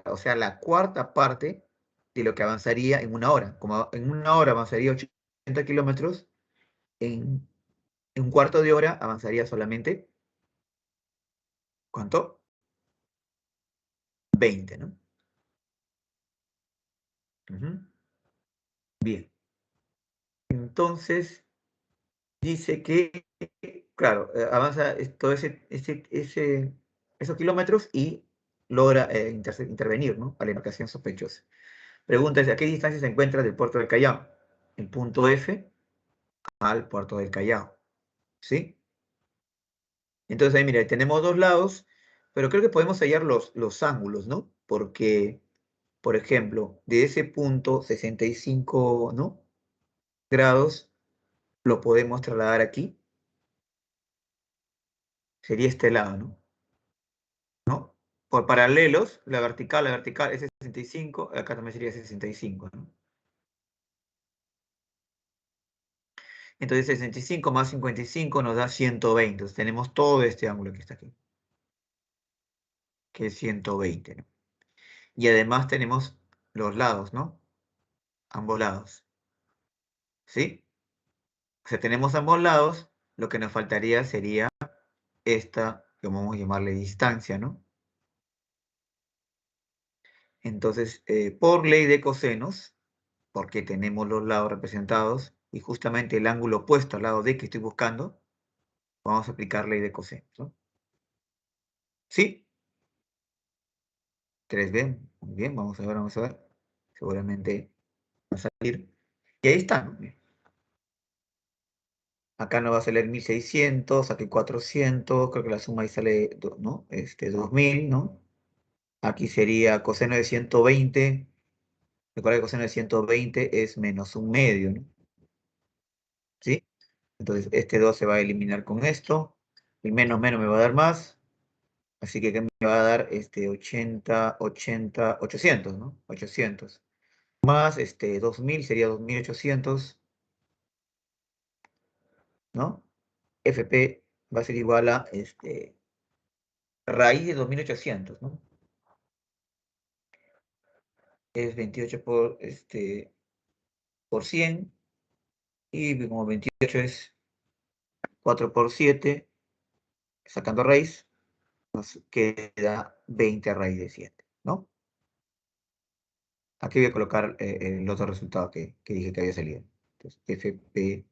o sea, la cuarta parte de lo que avanzaría en una hora. Como en una hora avanzaría 80 kilómetros, en un cuarto de hora avanzaría solamente, ¿cuánto? 20, ¿no? Ujú. Bien. Entonces, dice que, claro, avanza todo esos kilómetros y logra intervenir, ¿no? A la embarcación sospechosa. Pregunta es, ¿a qué distancia se encuentra del puerto del Callao? El punto F al puerto del Callao, ¿sí? Entonces ahí, mira, tenemos dos lados, pero creo que podemos hallar los ángulos, ¿no? Porque, por ejemplo, de ese punto 65, ¿no? Grados, lo podemos trasladar aquí, sería este lado, ¿no? ¿No? Por paralelos, la vertical es 65, acá también sería 65, ¿no? Entonces 65 más 55 nos da 120. Entonces tenemos todo este ángulo que está aquí, que es 120, ¿no? Y además tenemos los lados, ¿no? Ambos lados, ¿sí? O sea, tenemos ambos lados, lo que nos faltaría sería esta, que vamos a llamarle distancia, ¿no? Entonces, por ley de cosenos, porque tenemos los lados representados, y justamente el ángulo opuesto al lado D que estoy buscando, vamos a aplicar ley de cosenos, ¿no? ¿Sí? 3B, muy bien, vamos a ver, vamos a ver. Seguramente va a salir. Y ahí está, ¿no? Acá nos va a salir 1600, aquí 400, creo que la suma ahí sale, ¿no? 2000, ¿no? Aquí sería coseno de 120. Recuerda que coseno de 120 es menos un medio, ¿no? ¿Sí? Entonces, este 2 se va a eliminar con esto. El menos menos me va a dar más. Así que me va a dar 80, 80, 800, ¿no? 800. Más 2000 sería 2800, ¿no? FP va a ser igual a raíz de 2800, ¿no? Es 28 por 100. Y como 28 es 4 por 7, sacando raíz, nos queda 20 a raíz de 7, ¿no? Aquí voy a colocar el otro resultado que dije que había salido. Entonces, FP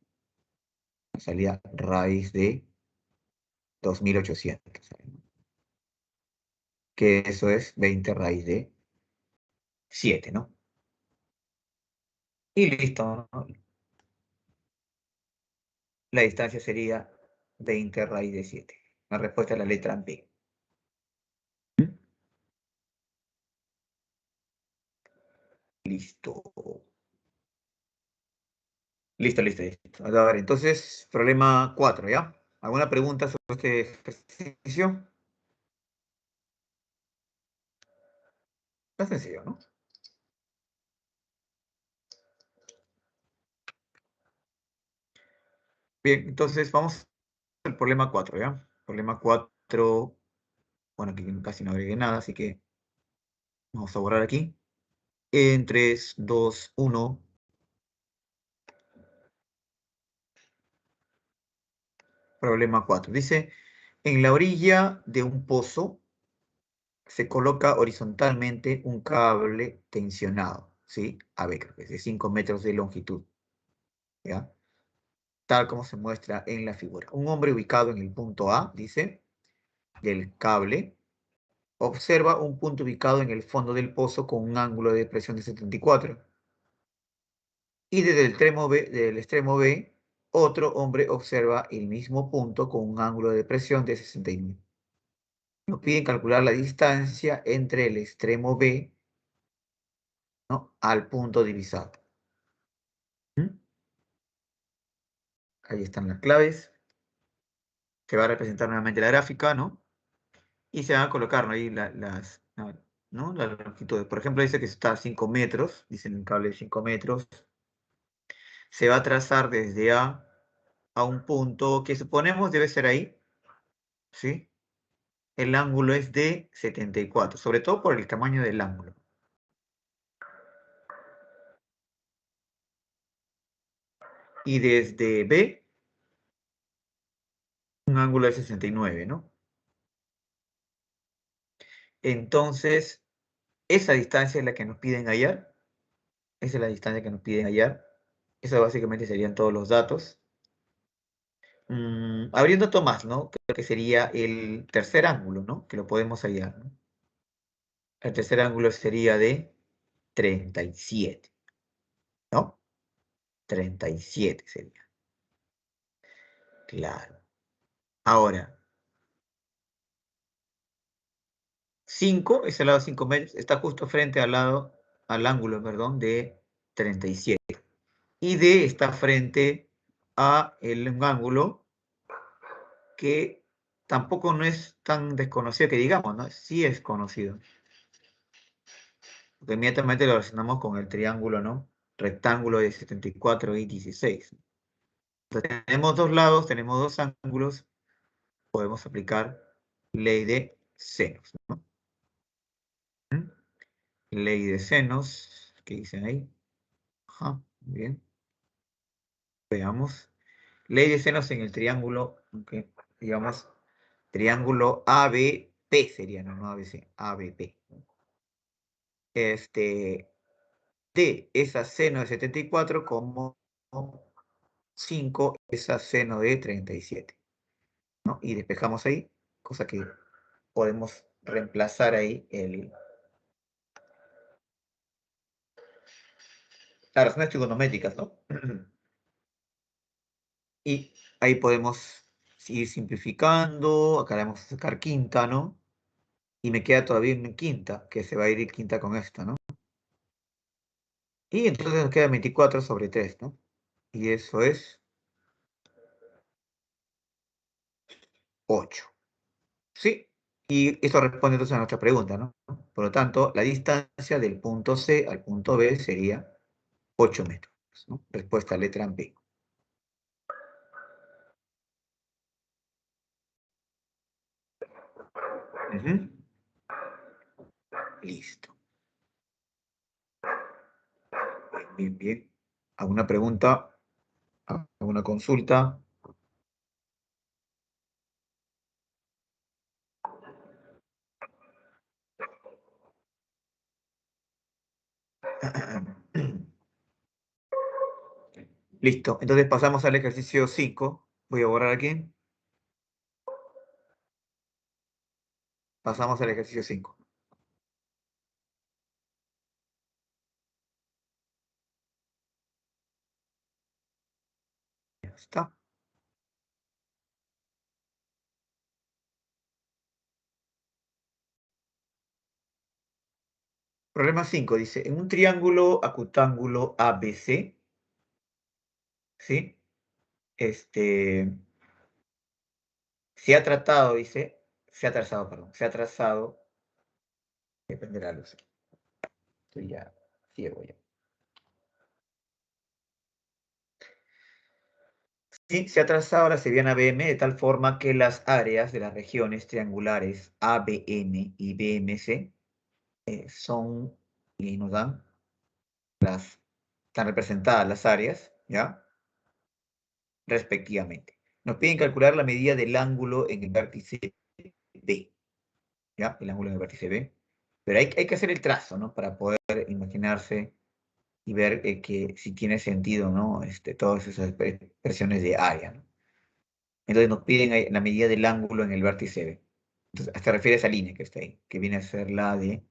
salía raíz de 2800, que eso es 20 raíz de 7, ¿no? Y listo, ¿no? La distancia sería 20 raíz de 7. La respuesta es la letra B. Listo. Listo, listo, listo. A ver, entonces, problema 4, ¿ya? ¿Alguna pregunta sobre este ejercicio? Está sencillo, ¿no? Bien, entonces vamos al problema 4, ¿ya? Problema 4, bueno, aquí casi no agregué nada, así que vamos a borrar aquí. En 3, 2, 1. Problema 4. Dice, en la orilla de un pozo se coloca horizontalmente un cable tensionado, ¿sí? A ver, creo que es de 5 metros de longitud, ¿ya? Tal como se muestra en la figura. Un hombre ubicado en el punto A, dice, del cable, observa un punto ubicado en el fondo del pozo con un ángulo de presión de 74. Y desde el extremo B, otro hombre observa el mismo punto con un ángulo de presión de 69. Nos piden calcular la distancia entre el extremo B, ¿no?, al punto divisado. ¿Mm? Ahí están las claves. Se va a representar nuevamente la gráfica, ¿no? Y se van a colocar, ¿no?, ahí ¿no?, las longitudes. Por ejemplo, dice que está a 5 metros, dicen un cable de 5 metros. Se va a trazar desde A un punto que suponemos debe ser ahí, ¿sí? El ángulo es de 74, sobre todo por el tamaño del ángulo. Y desde B, un ángulo de 69, ¿no? Entonces, esa distancia es la que nos piden hallar. Esa es la distancia que nos piden hallar. Eso básicamente serían todos los datos. Habría un dato más, ¿no? Creo que sería el tercer ángulo, ¿no? Que lo podemos hallar, ¿no? El tercer ángulo sería de 37, ¿no? 37 sería. Claro. Ahora, 5, ese lado 5 metros, está justo frente al ángulo, perdón, de 37. Y D está frente a un ángulo que tampoco no es tan desconocido que digamos, ¿no? Sí es conocido. Porque inmediatamente lo relacionamos con el triángulo, ¿no?, rectángulo de 74 y 16. Entonces, tenemos dos lados, tenemos dos ángulos, podemos aplicar ley de senos, ¿no? Ley de senos, ¿qué dicen ahí? Ajá, muy bien. Veamos. Ley de senos en el triángulo, okay, digamos, triángulo ABP sería, no ABC, ABP. D es a seno de 74 como 5 es a seno de 37, ¿no? Y despejamos ahí, cosa que podemos reemplazar ahí las razones trigonométricas, ¿no? Y ahí podemos seguir simplificando. Acá le vamos a sacar quinta, ¿no? Y me queda todavía una quinta, que se va a ir quinta con esta, ¿no? Y entonces nos queda 24 sobre 3, ¿no? Y eso es 8. ¿Sí? Y esto responde entonces a nuestra pregunta, ¿no? Por lo tanto, la distancia del punto C al punto B sería 8 metros, ¿no? Respuesta letra B. Ujú. Listo. Bien, bien, bien. ¿Alguna pregunta? ¿Alguna consulta? Listo. Entonces pasamos al ejercicio 5. Voy a borrar aquí. Pasamos al ejercicio 5. está. Problema 5 dice, en un triángulo acutángulo ABC, ¿sí? Se ha tratado, dice, se ha trazado, perdón, se ha trazado, depende de la luz, estoy ya ciego ya. Sí, se ha trazado la seriana BM de tal forma que las áreas de las regiones triangulares ABM y BMC son, y nos dan están representadas las áreas, ¿ya? Respectivamente. Nos piden calcular la medida del ángulo en el vértice B, ¿ya? El ángulo en el vértice B. Pero hay que hacer el trazo, ¿no? Para poder imaginarse y ver que si tiene sentido, ¿no? Todas esas expresiones de área, ¿no? Entonces nos piden ahí la medida del ángulo en el vértice B. Entonces, se refiere a esa línea que está ahí, que viene a ser la de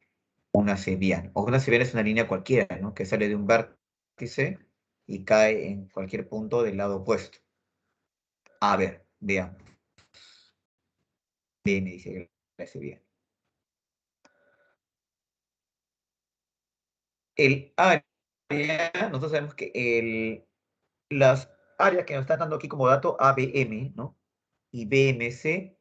una cebiana. O una cebiana es una línea cualquiera, ¿no? Que sale de un vértice y cae en cualquier punto del lado opuesto. A ver, veamos. B me dice la cebiana. El área, nosotros sabemos que las áreas que nos están dando aquí como dato ABM, ¿no? Y BMC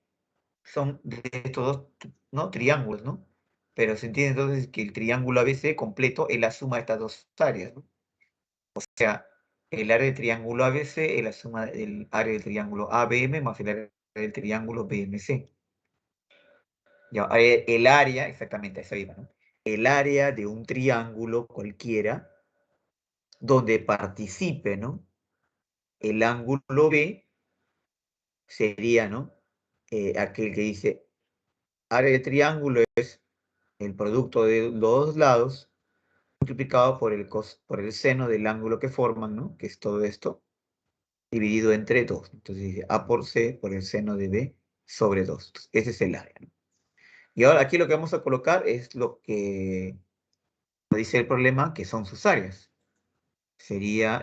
son de estos dos, ¿no? Triángulos, ¿no? Pero se entiende entonces que el triángulo ABC completo es la suma de estas dos áreas, ¿no? O sea, el área del triángulo ABC es la suma del área del triángulo ABM más el área del triángulo BMC. Ya, el área, exactamente, eso iba, ¿no? El área de un triángulo cualquiera donde participe, ¿no? El ángulo B sería, ¿no? Aquel que dice área de triángulo es el producto de los dos lados multiplicado por el seno del ángulo que forman, ¿no? Que es todo esto, dividido entre 2. Entonces dice A por C por el seno de B sobre 2. Entonces, ese es el área, ¿no? Y ahora aquí lo que vamos a colocar es lo que nos dice el problema, que son sus áreas. Sería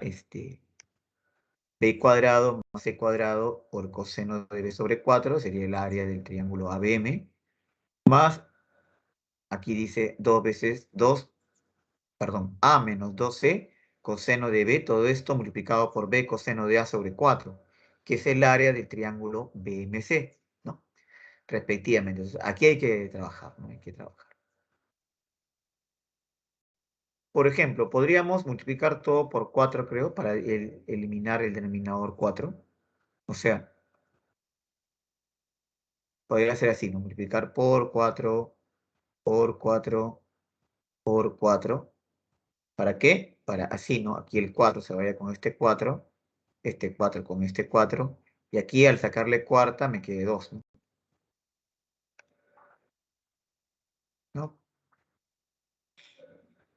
B cuadrado más C cuadrado por coseno de B sobre 4, sería el área del triángulo ABM, más, aquí dice 2 veces 2, perdón, A menos 2C, coseno de B, todo esto multiplicado por B coseno de A sobre 4, que es el área del triángulo BMC, ¿no? Respectivamente. Entonces, aquí hay que trabajar, ¿no? Hay que trabajar. Por ejemplo, podríamos multiplicar todo por 4, creo, para eliminar el denominador 4. O sea, podría ser así, ¿no? Multiplicar por 4, por 4, por 4. ¿Para qué? Para así, ¿no? Aquí el 4 se vaya con este 4 con este 4, y aquí al sacarle cuarta me quede 2, ¿no? ¿No?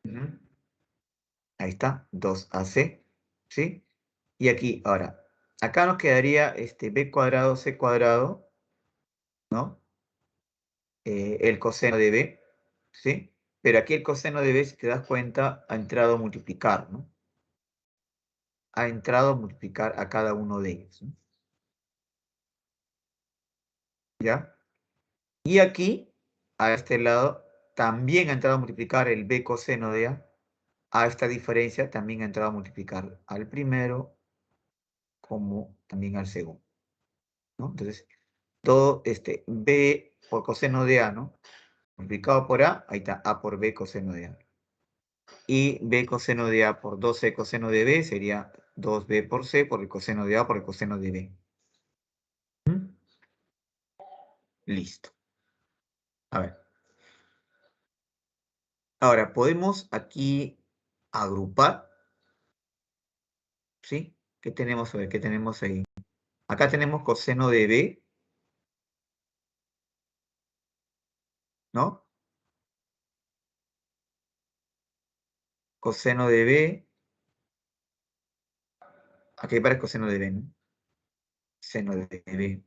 Ujú. Ahí está, 2AC, ¿sí? Y aquí, ahora, acá nos quedaría B cuadrado, C cuadrado, ¿no? El coseno de B, ¿sí? Pero aquí el coseno de B, si te das cuenta, ha entrado a multiplicar, ¿no? Ha entrado a multiplicar a cada uno de ellos, ¿no? ¿Ya? Y aquí, a este lado, también ha entrado a multiplicar el B coseno de A. A esta diferencia también ha entrado a multiplicar al primero como también al segundo, ¿no? Entonces, todo B por coseno de A, ¿no? Multiplicado por A, ahí está A por B coseno de A. Y B coseno de A por 2C coseno de B sería 2B por C por el coseno de A por el coseno de B. ¿Mm? Listo. A ver. Ahora, podemos aquí agrupar, ¿sí? ¿Qué tenemos? A ver, ¿qué tenemos ahí? Acá tenemos coseno de B, ¿no? Coseno de B. Aquí para el coseno de B, ¿no? Seno de B.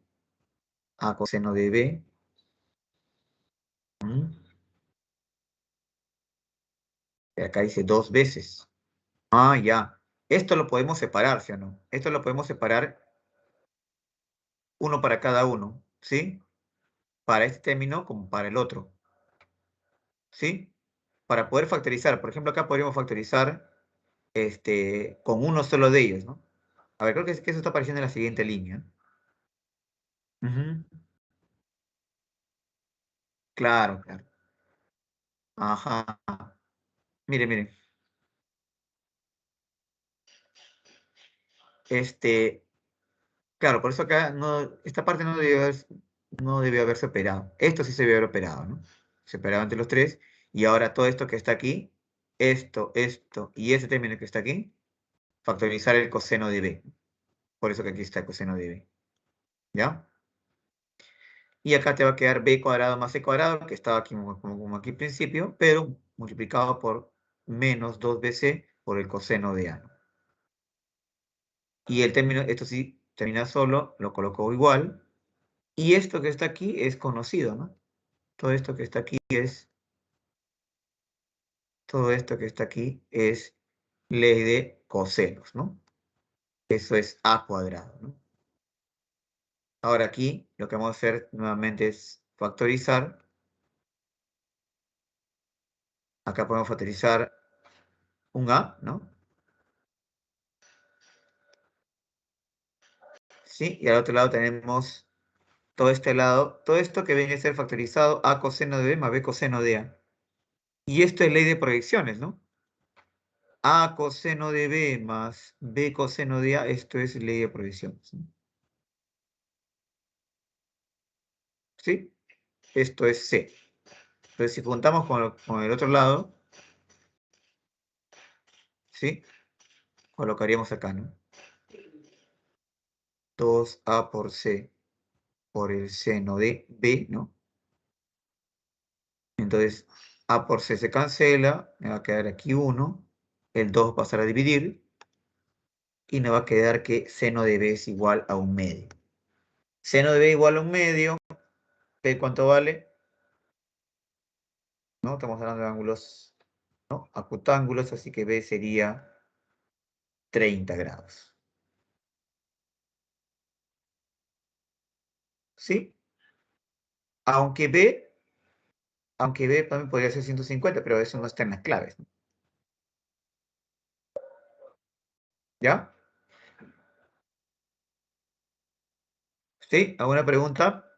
A coseno de B. ¿Mm? Y acá dice 2 veces. Ah, ya. Esto lo podemos separar, ¿sí o no? Esto lo podemos separar uno para cada uno, ¿sí? Para este término como para el otro, ¿sí? Para poder factorizar, por ejemplo, acá podríamos factorizar con uno solo de ellos, ¿no? A ver, creo que eso está apareciendo en la siguiente línea. Ujú. Claro, claro. Ajá. Mire, mire. Este, claro, por eso acá no, esta parte no debió haberse operado. Esto sí se debió haber operado, ¿no? Se operaba entre los tres. Y ahora todo esto que está aquí, esto y ese término que está aquí, factorizar el coseno de b. Por eso que aquí está el coseno de b. ¿Ya? Y acá te va a quedar b cuadrado más c cuadrado, que estaba aquí como aquí al principio, pero multiplicado por menos 2bc por el coseno de a, ¿no? Y el término, esto sí termina solo, lo coloco igual. Y esto que está aquí es conocido, ¿no? Todo esto que está aquí todo esto que está aquí es ley de cosenos, ¿no? Eso es a cuadrado, ¿no? Ahora aquí lo que vamos a hacer nuevamente es factorizar. Acá podemos factorizar un a, ¿no? ¿Sí? Y al otro lado tenemos todo este lado, todo esto que viene a ser factorizado a coseno de b más b coseno de a. Y esto es ley de proyecciones, ¿no? A coseno de b más b coseno de a, esto es ley de proyecciones, ¿no? ¿Sí? Esto es c. Entonces, si juntamos con el otro lado, ¿sí? Colocaríamos acá, ¿no? 2a por c por el seno de b, ¿no? Entonces, a por c se cancela, me va a quedar aquí 1, el 2 pasará a dividir, y nos va a quedar que seno de b es igual a 1/2. Seno de b igual a 1/2, ¿b cuánto vale? ¿No? Estamos hablando de ángulos, ¿no? Acutángulos, así que b sería 30 grados. ¿Sí? Aunque b, aunque b también podría ser 150, pero eso no está en las claves, ¿no? ¿Ya? ¿Sí? ¿Alguna pregunta?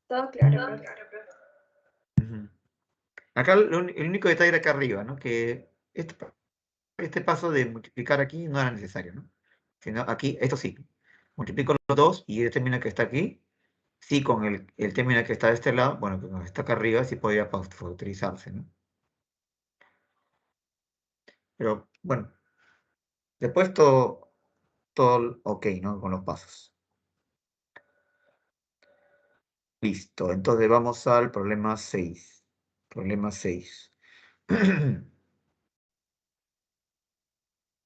Todo claro, profe. Ujú. Acá el único detalle era acá arriba, ¿no? Que este paso de multiplicar aquí no era necesario, ¿no? Sino aquí, esto sí. Multiplico los dos y el término que está aquí, sí, con el término que está de este lado, bueno, que está acá arriba, sí podría factorizarse, ¿no? Pero, bueno, después todo ok, ¿no? Con los pasos. Listo, entonces vamos al problema 6. Problema 6.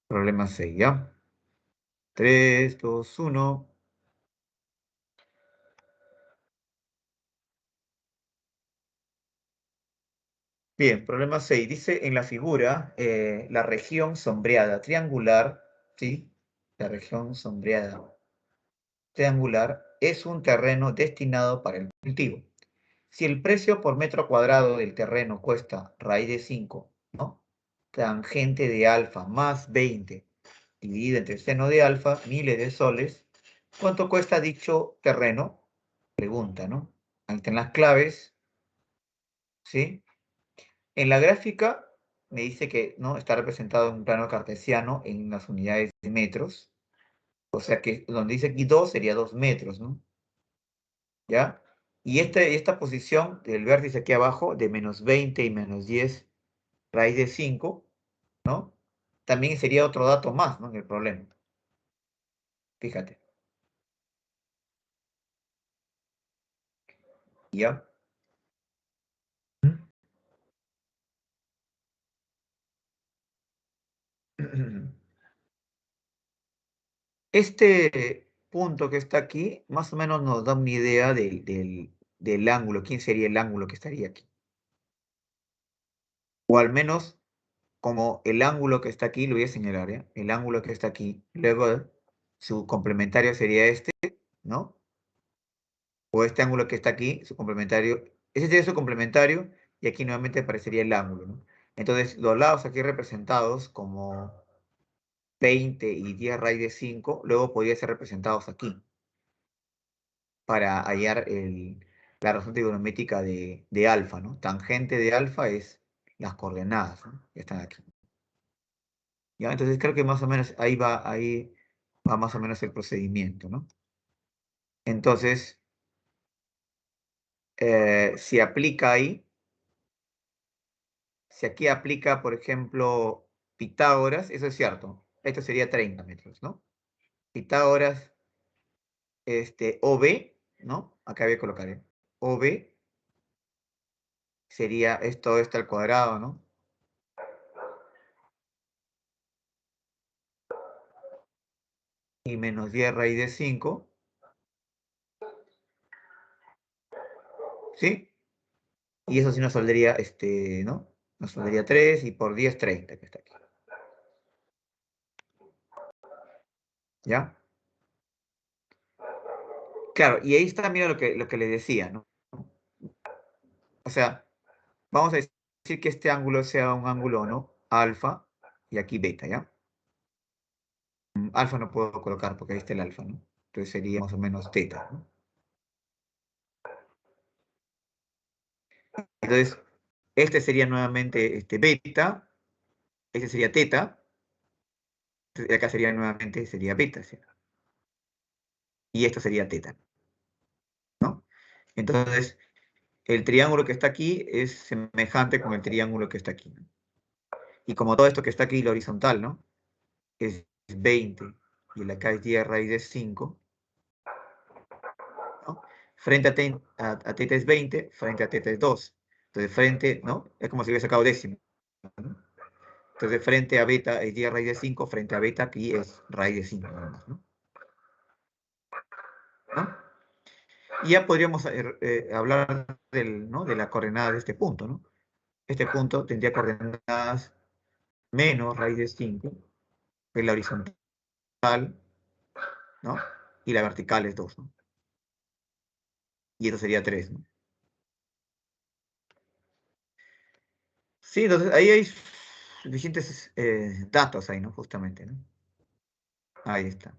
Problema 6, ¿ya? 3, 2, 1. Bien, problema 6. Dice en la figura la región sombreada triangular, ¿sí? La región sombreada triangular es un terreno destinado para el cultivo. Si el precio por metro cuadrado del terreno cuesta raíz de 5, ¿no? Tangente de alfa más 20 dividido entre seno de alfa, miles de soles, ¿cuánto cuesta dicho terreno? Pregunta, ¿no? Ahí están las claves, ¿sí? En la gráfica me dice que ¿no? Está representado en un plano cartesiano en las unidades de metros. O sea que donde dice aquí 2 sería 2 metros, ¿no? ¿Ya? Y esta posición del vértice aquí abajo, de menos 20 y menos 10 raíz de 5, ¿no? También sería otro dato más, ¿no? En el problema. Fíjate. ¿Ya? Este punto que está aquí, más o menos nos da una idea del ángulo. ¿Quién sería el ángulo que estaría aquí? O al menos como el ángulo que está aquí, lo voy a señalar, ¿ya? El ángulo que está aquí, luego su complementario sería este, ¿no? O este ángulo que está aquí, su complementario, ese sería su complementario, y aquí nuevamente aparecería el ángulo, ¿no? Entonces, los lados aquí representados como 20 y 10 raíz de 5, luego podrían ser representados aquí, para hallar la razón trigonométrica de alfa, ¿no? Tangente de alfa es las coordenadas, ¿no? Que están aquí. ¿Ya? Entonces creo que más o menos ahí va más o menos el procedimiento, ¿no? Entonces, si aplica ahí, si aquí aplica, por ejemplo, Pitágoras, eso es cierto, esto sería 30 metros, ¿no? Pitágoras, OB, ¿no? Acá voy a colocar, OB sería esto al cuadrado, ¿no? Y menos 10 raíz de 5, ¿sí? Y eso sí nos saldría, ¿no? Nos saldría 3 y por 10, 30, que está aquí. ¿Ya? Claro, y ahí está, mira lo que le decía, ¿no? O sea, vamos a decir que este ángulo sea un ángulo, ¿no? Alfa y aquí beta, ¿ya? Alfa no puedo colocar porque ahí está el alfa, ¿no? Entonces sería más o menos teta, ¿no? Entonces, este sería nuevamente beta, este sería teta, entonces acá sería nuevamente, sería beta, ¿sí? Y esto sería teta, ¿no? Entonces, el triángulo que está aquí es semejante con el triángulo que está aquí, ¿no? Y como todo esto que está aquí, la horizontal, ¿no? Es 20 y la acá es 10 raíz de 5, ¿no? Frente a teta es 20, frente a teta es 2. Entonces, frente, ¿no? Es como si hubiera sacado décimo, ¿no? Entonces, frente a beta es 10 raíz de 5, frente a beta aquí es raíz de 5, nada más, ¿no? ¿No? Y ya podríamos hablar ¿no? de la coordenada de este punto, ¿no? Este punto tendría coordenadas menos raíz de 5, que es la horizontal, ¿no? Y la vertical es 2, ¿no? Y esto sería 3, ¿no? Sí, entonces ahí hay suficientes datos ahí, ¿no? Justamente, ¿no? Ahí está.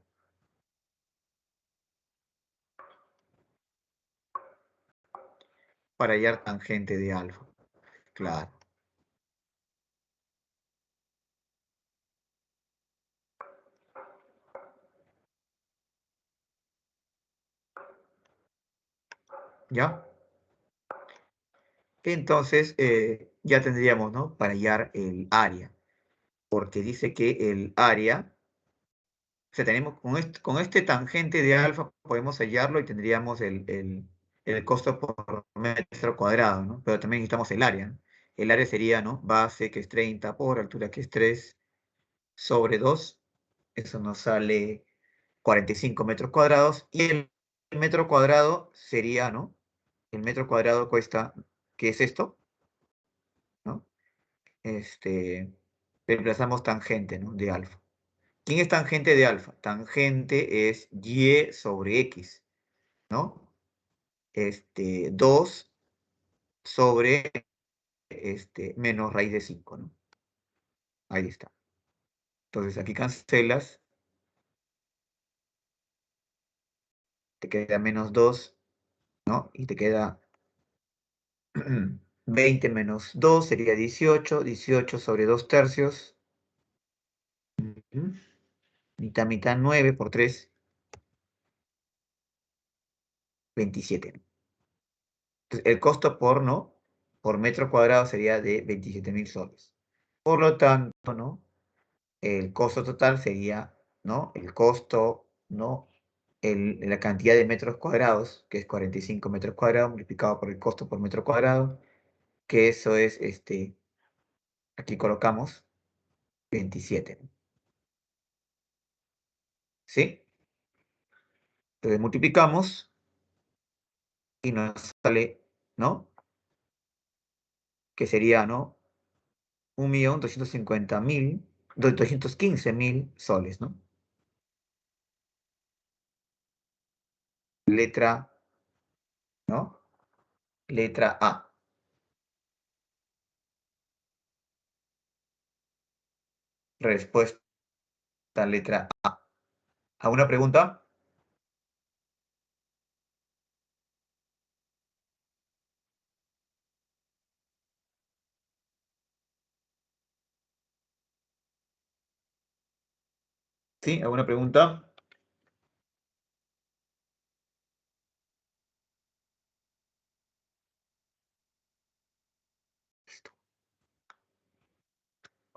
Para hallar tangente de alfa. Claro. ¿Ya? Entonces, ya tendríamos, ¿no? Para hallar el área. Porque dice que el área, o sea, tenemos con este tangente de alfa podemos hallarlo y tendríamos el costo por metro cuadrado, ¿no? Pero también necesitamos el área, ¿no? El área sería, ¿no? Base, que es 30 por altura, que es 3 sobre 2. Eso nos sale 45 metros cuadrados. Y el metro cuadrado sería, ¿no? El metro cuadrado cuesta, ¿qué es esto? ¿No? Reemplazamos tangente, ¿no? De alfa. ¿Quién es tangente de alfa? Tangente es y sobre x, ¿no? 2 sobre menos raíz de 5, ¿no? Ahí está. Entonces aquí cancelas, te queda menos 2, ¿no? Y te queda 20 menos 2 sería 18, 18 sobre 2 tercios. Mitad, mitad, 9 por 3, 27. Entonces, el costo ¿no? Por metro cuadrado sería de 27.000 soles. Por lo tanto, ¿no? El costo total sería, ¿no? El costo, ¿no? La cantidad de metros cuadrados, que es 45 metros cuadrados, multiplicado por el costo por metro cuadrado, que eso es, aquí colocamos 27, ¿sí? Entonces multiplicamos y nos sale, ¿no? Que sería, ¿no? 1.250.000, 215.000 soles, ¿no? Letra, ¿no? Letra A. Respuesta, letra A. ¿Alguna pregunta? ¿Sí? ¿Alguna pregunta?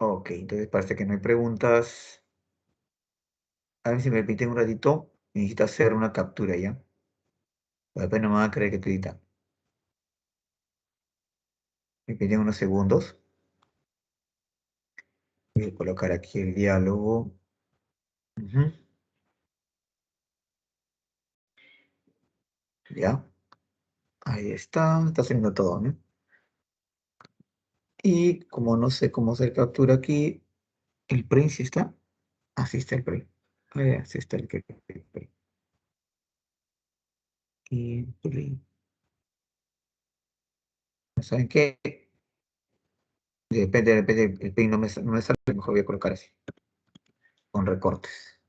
Ok, entonces parece que no hay preguntas. A ver si me permiten un ratito. Necesito hacer una captura ya. Después no me van a creer que estoy editando. Me piden unos segundos. Voy a colocar aquí el diálogo. Ujú. Ya. Ahí está haciendo todo, ¿no? Y como no sé cómo hacer captura aquí, el print sí está. Así está el print. Así está el print. Y print. ¿Saben qué? Depende, el print no me sale, mejor voy a colocar así, con recortes.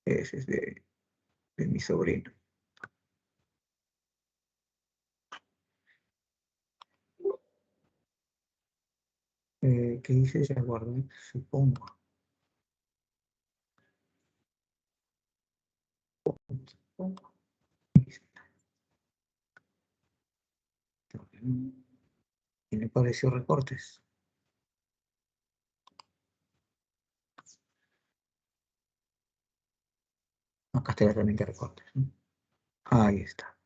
Ese es de mi sobrino. ¿Qué dice? Ya guardé, supongo. Supongo. Y me pareció recortes. Acá está la herramienta de recortes, ¿no? Ahí está.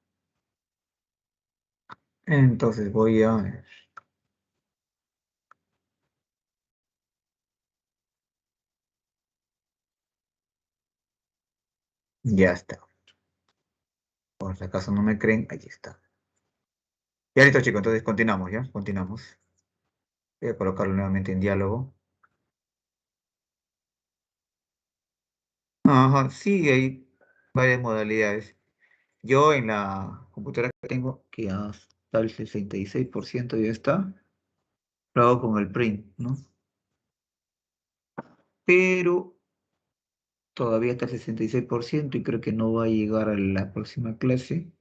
Entonces voy a... Ya está. Por si acaso no me creen, ahí está. Ya listo, chicos, entonces continuamos, ¿ya? Continuamos. Voy a colocarlo nuevamente en diálogo. Ajá, sí, hay varias modalidades. Yo en la computadora que tengo, que hasta el 66% ya está, lo hago con el print, ¿no? Pero todavía está el 66% y creo que no va a llegar a la próxima clase.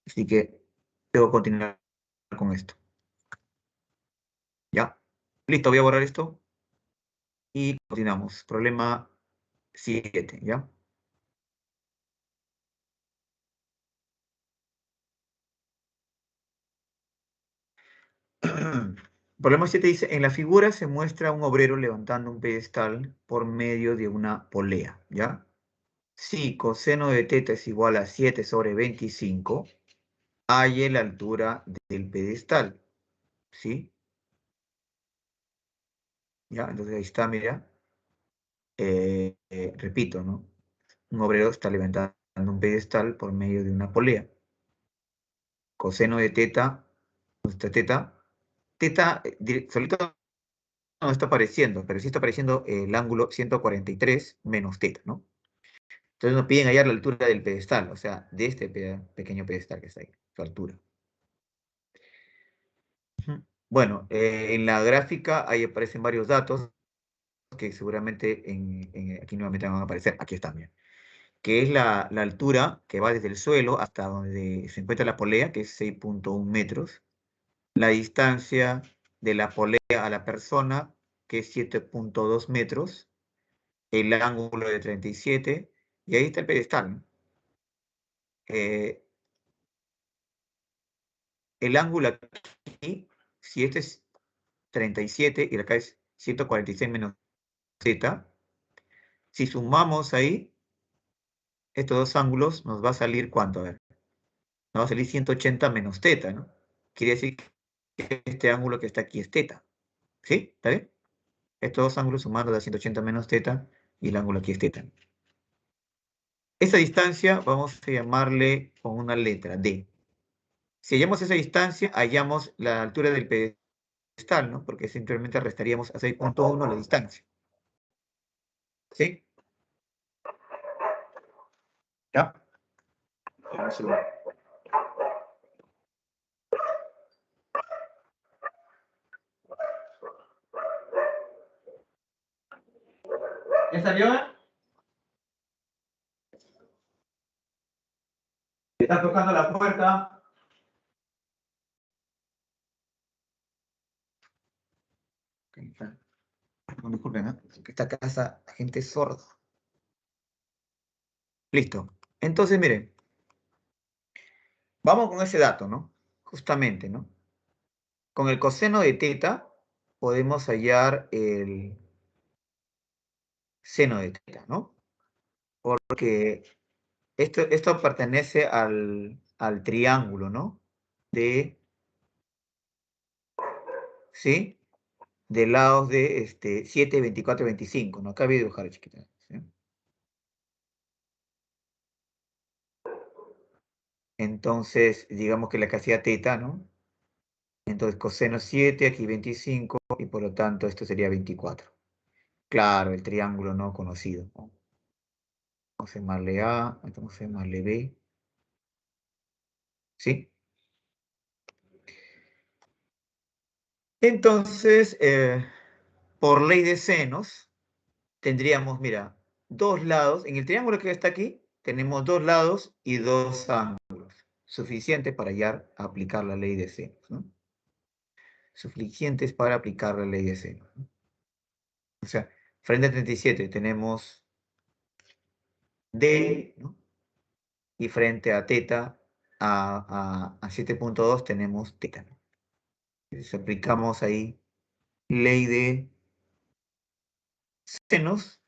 Así que debo continuar con esto. ¿Ya? Listo, voy a borrar esto y continuamos. Problema 7, ¿ya? Problema 7 dice, en la figura se muestra un obrero levantando un pedestal por medio de una polea, ¿ya? Si coseno de teta es igual a 7 sobre 25, halle la altura del pedestal, ¿sí? ¿Ya? Entonces ahí está, mira. Repito, ¿no? Un obrero está levantando un pedestal por medio de una polea. Coseno de teta, nuestra teta, teta solito no está apareciendo, pero sí está apareciendo el ángulo 143 menos teta, ¿no? Entonces nos piden hallar la altura del pedestal, o sea, de este pequeño pedestal que está ahí, su altura. Ujú. Bueno, en la gráfica ahí aparecen varios datos que seguramente aquí nuevamente van a aparecer. Aquí está, bien. Que es la altura que va desde el suelo hasta donde se encuentra la polea, que es 6.1 metros. La distancia de la polea a la persona, que es 7.2 metros. El ángulo de 37. Y ahí está el pedestal, ¿no? El ángulo aquí, si este es 37 y acá es 146 menos z, si sumamos ahí estos dos ángulos, nos va a salir ¿cuánto? A ver, nos va a salir 180 menos teta, ¿no? Quiere decir que este ángulo que está aquí es teta. ¿Sí? ¿Está bien? Estos dos ángulos sumando da 180 menos teta y el ángulo aquí es teta. Esa distancia vamos a llamarle con una letra D. Si hallamos esa distancia, hallamos la altura del pedestal, ¿no? Porque simplemente restaríamos a 6.1 la distancia. ¿Sí? ¿Ya? Vamos a ver. ¿Ya salió? ¿Está tocando la puerta? No, disculpen, ¿eh? Que esta casa, la gente es sorda. Listo. Entonces, miren, vamos con ese dato, ¿no? Justamente, ¿no? Con el coseno de teta podemos hallar el seno de teta, ¿no? Porque esto pertenece al triángulo, ¿no? ¿Sí? De lados de 7, 24, 25, ¿no? Acá voy a dibujar, chiquita. ¿Sí? Entonces, digamos que la casilla teta, ¿no? Entonces, coseno 7, aquí 25, y por lo tanto esto sería 24. Claro, el triángulo no conocido, ¿no? Vamos a llamarle A, vamos a llamarle B, ¿sí? Entonces, por ley de senos, tendríamos, mira, dos lados. En el triángulo que está aquí, tenemos dos lados y dos ángulos. Suficientes para ya aplicar la ley de senos, ¿no? Suficientes para aplicar la ley de senos, ¿no? O sea, frente a 37 tenemos D, ¿no? Y frente a teta, a 7.2 tenemos teta, ¿no? Entonces aplicamos ahí ley de senos,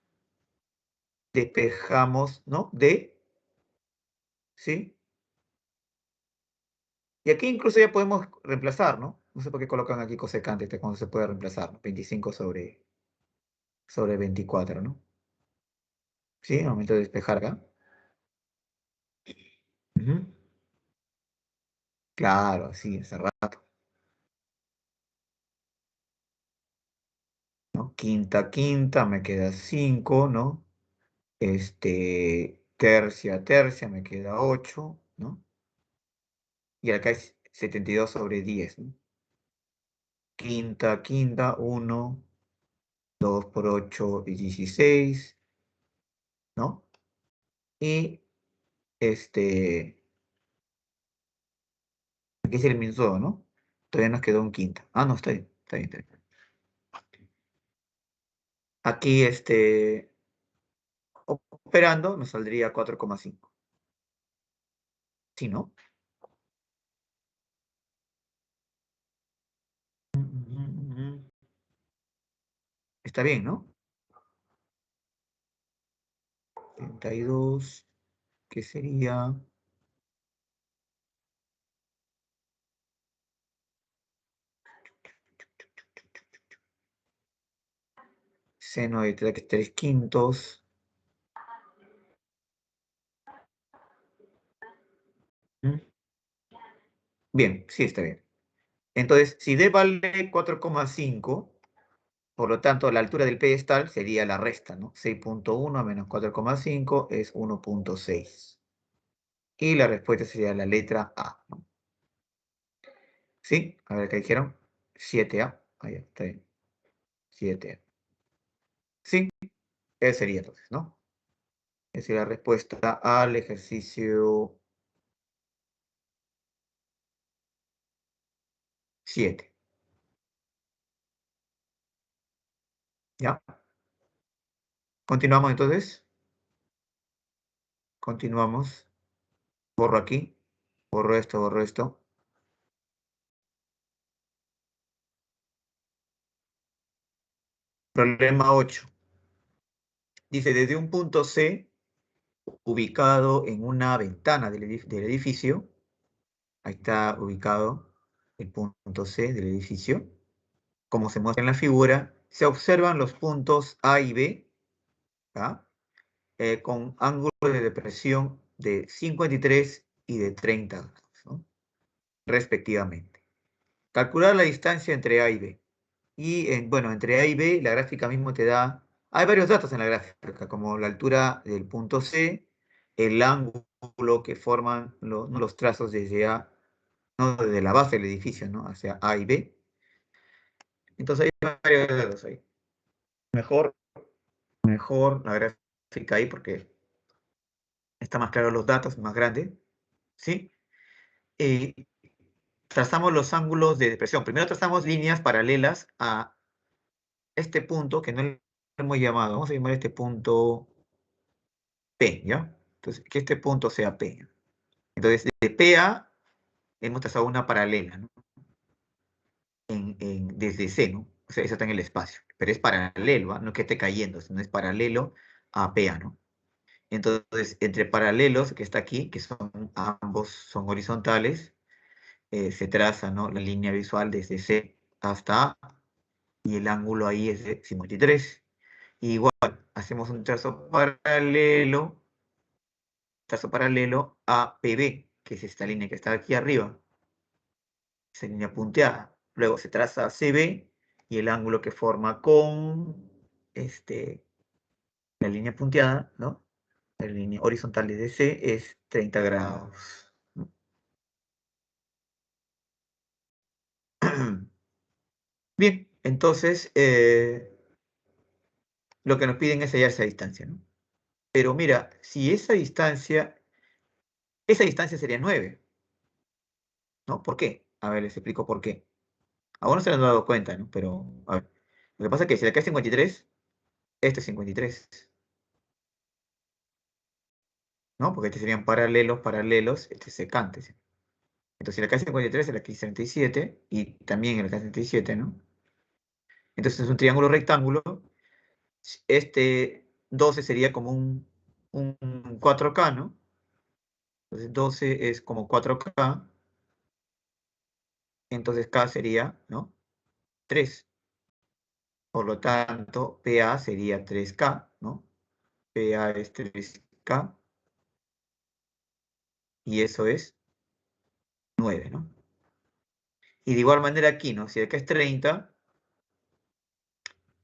despejamos, ¿no? D, ¿sí? Y aquí incluso ya podemos reemplazar, ¿no? No sé por qué colocan aquí cosecante, cuando se puede reemplazar, ¿no? 25 sobre 24, ¿no? ¿Sí? Al momento de despejar acá. Ujú. Claro, sí, hace rato, ¿no? Quinta, quinta, me queda 5, ¿no? Tercia, tercia, me queda 8, ¿no? Y acá es 72 sobre 10, ¿no? Quinta, quinta, 1, 2 por 8 y 16, ¿no? Y aquí se eliminó todo, ¿no? Todavía nos quedó un quinta. Ah, no, está bien, está bien, está bien. Aquí, operando, nos saldría 4,5. ¿Sí, no? Está bien, ¿no? 32, que sería seno de teta, que es 3 quintos. ¿Mm? Bien, sí, está bien. Entonces, si D vale 4,5, por lo tanto, la altura del pedestal sería la resta, ¿no? 6.1 menos 4,5 es 1.6. Y la respuesta sería la letra A, ¿no? ¿Sí? A ver, ¿qué dijeron? 7A. Ahí está bien. 7A. Sí, esa sería entonces, ¿no? Esa es la respuesta al ejercicio 7. ¿Ya? Continuamos entonces. Continuamos. Borro aquí. Borro esto, borro esto. Problema 8. Dice, desde un punto C, ubicado en una ventana del edificio, ahí está ubicado el punto C del edificio, como se muestra en la figura, se observan los puntos A y B, ¿tá? Con ángulos de depresión de 53 y de 30 grados, ¿no? respectivamente. Calcular la distancia entre A y B. Y, bueno, entre A y B, la gráfica mismo te da... Hay varios datos en la gráfica, como la altura del punto C, el ángulo que forman los trazos desde A, no, desde la base del edificio, ¿no? Hacia A y B. Entonces hay varios datos ahí. Mejor, mejor la gráfica ahí porque está más claro los datos, más grande, ¿sí? Eh, Trazamos los ángulos de depresión. Primero trazamos líneas paralelas a este punto que no lo hemos llamado. Vamos a llamar este punto P, ¿ya? Entonces, que este punto sea P. Entonces, de P a hemos trazado una paralela, ¿no? Desde C, ¿no? O sea, eso está en el espacio. Pero es paralelo, ¿ah? No es que esté cayendo, sino es paralelo a PA, ¿no? Entonces, entre paralelos, que está aquí, que son ambos son horizontales, se traza, ¿no? La línea visual desde C hasta A, y el ángulo ahí es de 53. Igual, hacemos un trazo paralelo a PB, que es esta línea que está aquí arriba, esa línea punteada. Luego se traza CB y el ángulo que forma con la línea punteada, ¿no? La línea horizontal desde C es 30 grados. ¿No? Bien, entonces lo que nos piden es hallar esa distancia, ¿no? Pero mira, si esa distancia sería 9, ¿no? ¿Por qué? A ver, les explico por qué. Aún no se han dado cuenta, ¿no? Pero, a ver, lo que pasa es que si acá es 53, este es 53, ¿no? Porque estos serían paralelos, este es secante, ¿sí? Entonces, si acá es 53, el aquí es 37, y también el acá es 37, ¿no? Entonces es un triángulo rectángulo. Este 12 sería como un 4K, ¿no? Entonces 12 es como 4K, entonces K sería, ¿no? 3. Por lo tanto, PA sería 3K, ¿no? PA es 3K, y eso es 9, ¿no? Y de igual manera aquí, ¿no? Si acá es 30,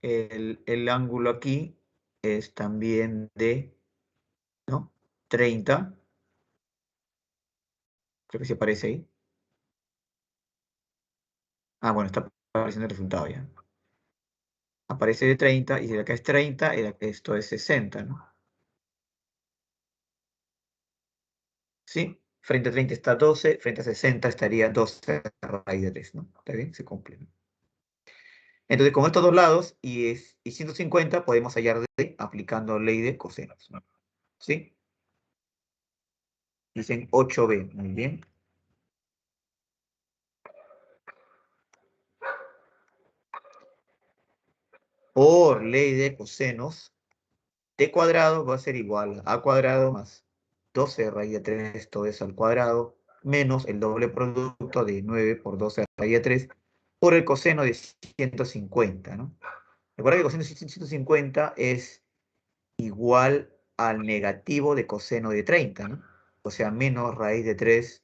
el ángulo aquí es también de, ¿no? 30, creo que se aparece ahí. Ah, bueno, está apareciendo el resultado ya. Aparece de 30, y si acá es 30, esto es 60, ¿no? ¿Sí? Frente a 30 está 12, frente a 60 estaría 12 raíz de 3, ¿no? ¿Está bien? Se cumple, ¿no? Entonces, con estos dos lados y 150 podemos hallar D aplicando ley de cosenos, ¿no? ¿Sí? Dicen 8B, muy bien. Por ley de cosenos, t cuadrado va a ser igual a cuadrado más 12 raíz de 3, todo eso al cuadrado, menos el doble producto de 9 por 12 raíz de 3, por el coseno de 150, ¿no? Recuerda que el coseno de 150 es igual al negativo de coseno de 30, ¿no? O sea, menos raíz de 3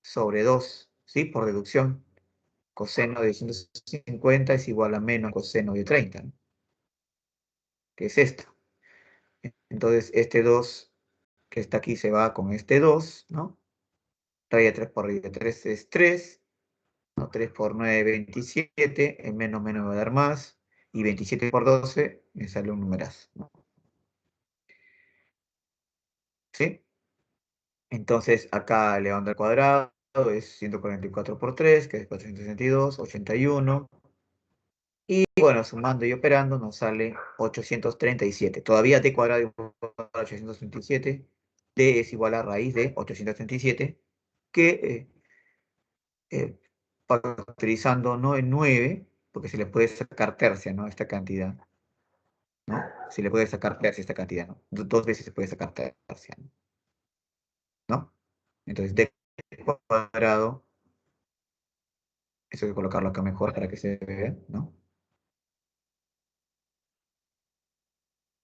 sobre 2, ¿sí? Por deducción, coseno de 150 es igual a menos coseno de 30, ¿no? Que es esto. Entonces, este 2 que está aquí se va con este 2, ¿no? Raíz de 3 por raíz de 3 es 3, ¿no? 3 por 9, 27, el menos me va a dar más, y 27 por 12 me sale un numerazo, ¿no? ¿Sí? Entonces, acá elevando al cuadrado es 144 por 3, que es 462, 81. Y bueno, sumando y operando nos sale 837. Todavía t cuadrado igual a 837. D es igual a raíz de 837, que factorizando no en 9, porque se le puede sacar tercia, ¿no? Esta cantidad, ¿no? Se le puede sacar tercia esta cantidad, ¿no? Dos veces se puede sacar tercia, ¿no? Entonces d cuadrado, eso hay que colocarlo acá mejor para que se vea, ¿no?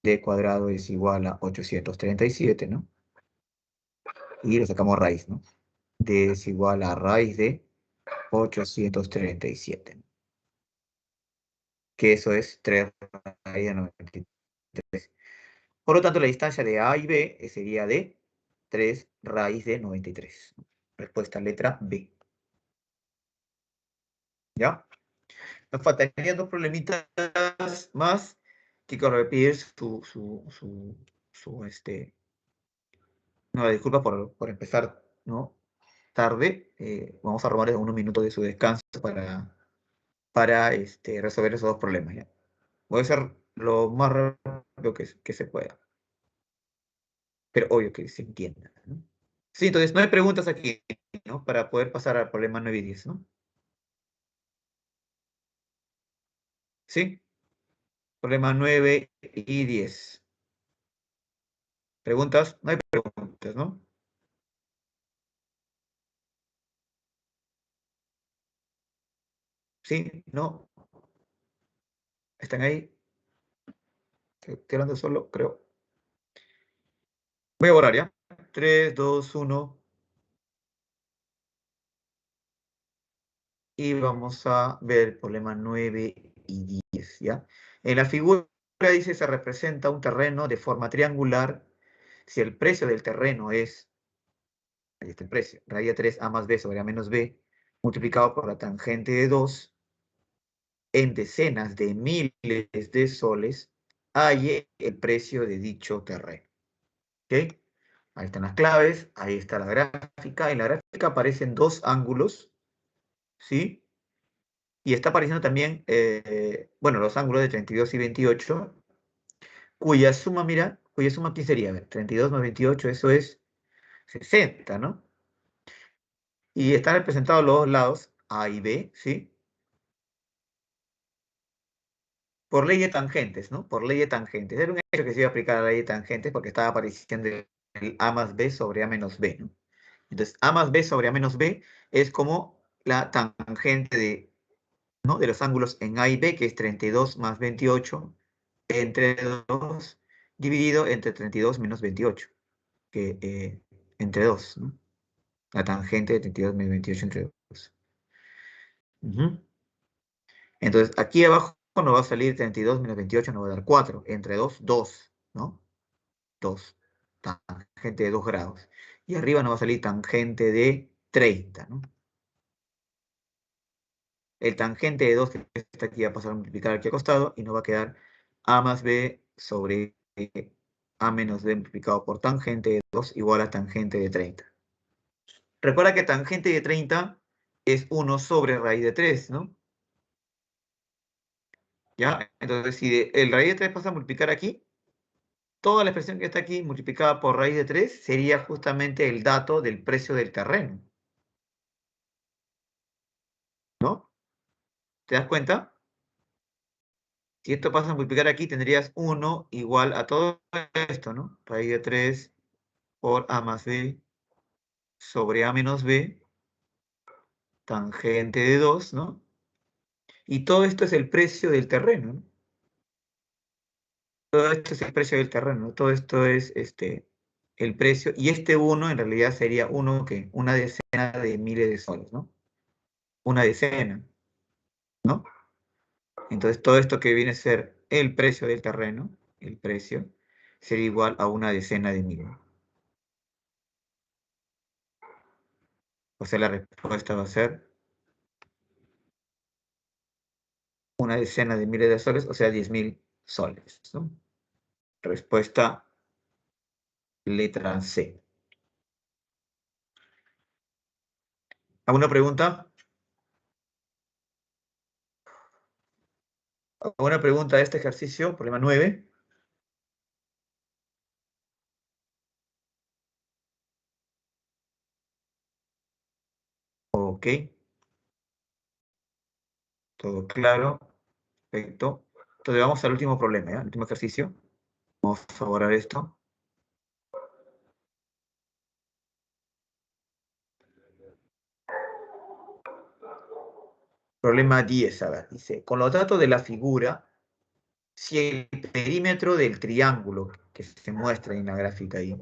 D cuadrado es igual a 837, ¿no? Y le sacamos raíz, ¿no? D es igual a raíz de 837. Que eso es 3 raíz de 93. Por lo tanto, la distancia de A y B sería de 3 raíz de 93. Respuesta letra B. ¿Ya? Nos faltarían dos problemitas más que corregir no, disculpa por empezar, ¿no? Tarde. Vamos a robar unos minutos de su descanso para resolver esos dos problemas, ¿ya? Voy a hacer lo más rápido que se pueda. Pero obvio que se entienda, ¿no? Sí, entonces no hay preguntas aquí, ¿no? Para poder pasar al problema 9 y 10, ¿no? ¿Sí? Problema 9 y 10. ¿Preguntas? No hay preguntas, ¿no? ¿Sí? ¿No? ¿Están ahí? Estoy hablando solo, creo. Voy a borrar, ¿ya? 3, 2, 1. Y vamos a ver el problema 9 y 10, ¿ya? En la figura dice, se representa un terreno de forma triangular. Si el precio del terreno es, ahí está el precio, raíz de 3 A más B sobre A menos B, multiplicado por la tangente de 2, en decenas de miles de soles, hay el precio de dicho terreno. ¿Ok? Ahí están las claves, ahí está la gráfica. En la gráfica aparecen dos ángulos, ¿sí? Y está apareciendo también, bueno, los ángulos de 32 y 28, cuya suma, mira, cuya suma, ¿qué sería? A ver, 32 más 28, eso es 60, ¿no? Y están representados los dos lados, A y B, ¿sí? Por ley de tangentes, ¿no? Por ley de tangentes. Era un hecho que se iba a aplicar a la ley de tangentes porque estaba apareciendo el A más B sobre A menos B, ¿no? Entonces, A más B sobre A menos B es como la tangente ¿no? de los ángulos en A y B, que es 32 más 28 entre 2, dividido entre 32 menos 28, que entre 2, ¿no? La tangente de 32 menos 28 entre 2. Ujú. Entonces, aquí abajo nos va a salir 32 menos 28, nos va a dar 4. Entre 2, 2, ¿no? 2. Tangente de 2 grados. Y arriba nos va a salir tangente de 30, ¿no? El tangente de 2 que está aquí va a pasar a multiplicar aquí al costado y nos va a quedar A más B sobre A menos B multiplicado por tangente de 2 igual a tangente de 30. Recuerda que tangente de 30 es 1 sobre raíz de 3, ¿no? ¿Ya? Entonces, si el raíz de 3 pasa a multiplicar aquí, toda la expresión que está aquí multiplicada por raíz de 3 sería justamente el dato del precio del terreno, ¿no? ¿Te das cuenta? Si esto pasa a multiplicar aquí, tendrías 1 igual a todo esto, ¿no? Raíz de 3 por A más B sobre A menos B, tangente de 2, ¿no? Y todo esto es el precio del terreno, ¿no? Todo esto es el precio del terreno, ¿no? Todo esto es el precio, y este 1 en realidad sería una decena de miles de soles, ¿no? Una decena, ¿no? Entonces todo esto que viene a ser el precio del terreno, el precio, sería igual a una decena de mil. O sea, la respuesta va a ser una decena de miles de soles, o sea, 10.000 soles, ¿no? Respuesta letra C. ¿Alguna pregunta? ¿Alguna pregunta de este ejercicio? Problema 9. Ok. Todo claro. Perfecto. Entonces vamos al último problema, ¿ya? El último ejercicio. Vamos a borrar esto. Problema 10, a ver, dice, con los datos de la figura, si el perímetro del triángulo que se muestra en la gráfica ahí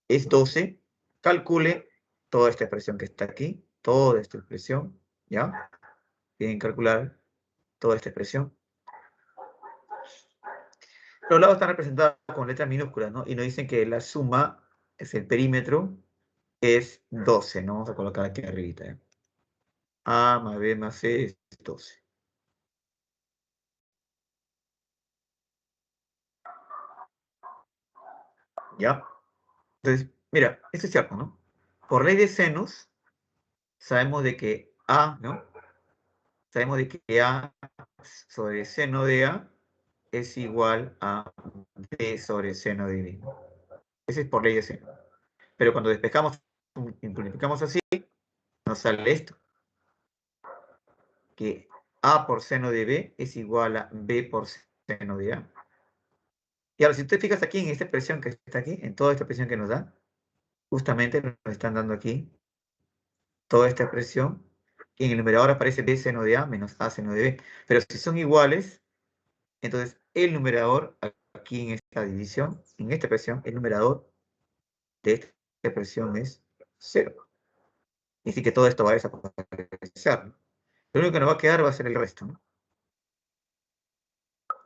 es 12, calcule toda esta expresión que está aquí, toda esta expresión, ¿Ya? Tienen que calcular toda esta expresión. Los lados están representados con letras minúsculas, ¿no? Y nos dicen que la suma es el perímetro, es 12, ¿no? Vamos a colocar aquí arribita, ¿eh? A más B más C es 12. ¿Ya? Entonces, mira, esto es cierto, ¿no? Por ley de senos, sabemos de que A, ¿no? Sabemos de que A sobre seno de A es igual a B sobre seno de B. Ese es por ley de seno. Pero cuando despejamos y multiplicamos así, nos sale esto, que A por seno de B es igual a B por seno de A. Y ahora, si tú te fijas aquí en esta expresión que está aquí, en toda esta expresión que nos da, justamente nos están dando aquí toda esta expresión, y en el numerador aparece B seno de A menos A seno de B. Pero si son iguales, entonces el numerador, aquí en esta división, en esta expresión, el numerador de esta expresión es 0. Y así que todo esto va a desaparecer, ¿no? Lo único que nos va a quedar va a ser el resto, ¿no?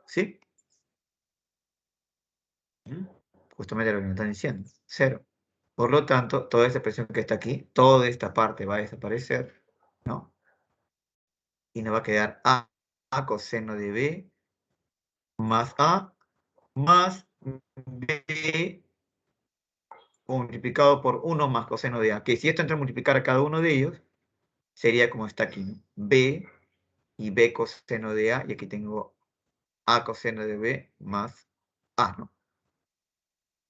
¿Sí? Justamente lo que nos están diciendo, 0. Por lo tanto, toda esta expresión que está aquí, toda esta parte va a desaparecer, ¿no? Y nos va a quedar A coseno de B más A más B multiplicado por 1 más coseno de A. Que si esto entra a multiplicar a cada uno de ellos, sería como está aquí, ¿no? B y B coseno de A, y aquí tengo A coseno de B más A, ¿no?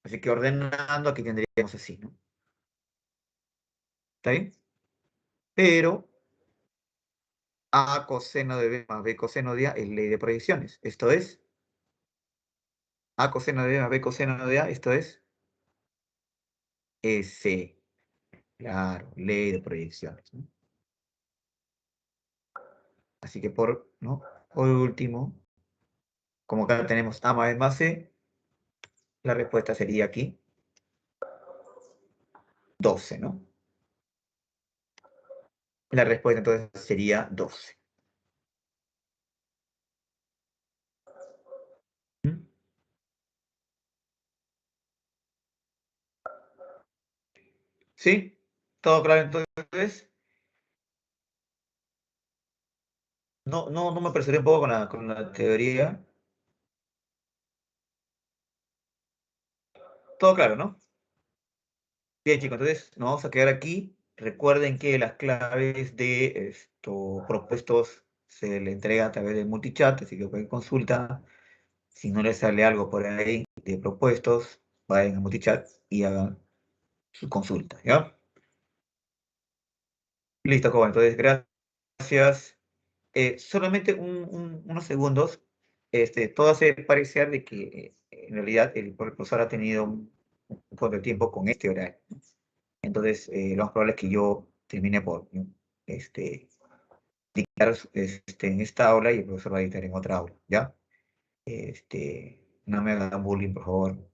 Así que ordenando, aquí tendríamos así, ¿no? ¿Está bien? Pero A coseno de B más B coseno de A es ley de proyecciones. Esto es A coseno de B más B coseno de A, esto es S. Claro, ley de proyecciones, ¿no? Así que ¿no? Por último, como acá tenemos A más B más C, la respuesta sería aquí 12, ¿no? La respuesta entonces sería 12. ¿Mm? ¿Sí? ¿Todo claro entonces? No me apresuré un poco con la teoría. Todo claro, ¿no? Bien, chicos, entonces nos vamos a quedar aquí. Recuerden que las claves de estos propuestos se le entrega a través del multichat, así que cualquier consulta, si no les sale algo por ahí de propuestos, vayan al multichat y hagan su consulta, ¿ya? Listo, joven, entonces gracias. Solamente unos segundos. Todo hace parecer de que en realidad el profesor ha tenido un poco de tiempo con este horario. Entonces, lo más probable es que yo termine por dictar en esta aula y el profesor va a dictar en otra aula, ¿ya? No me hagan bullying, por favor.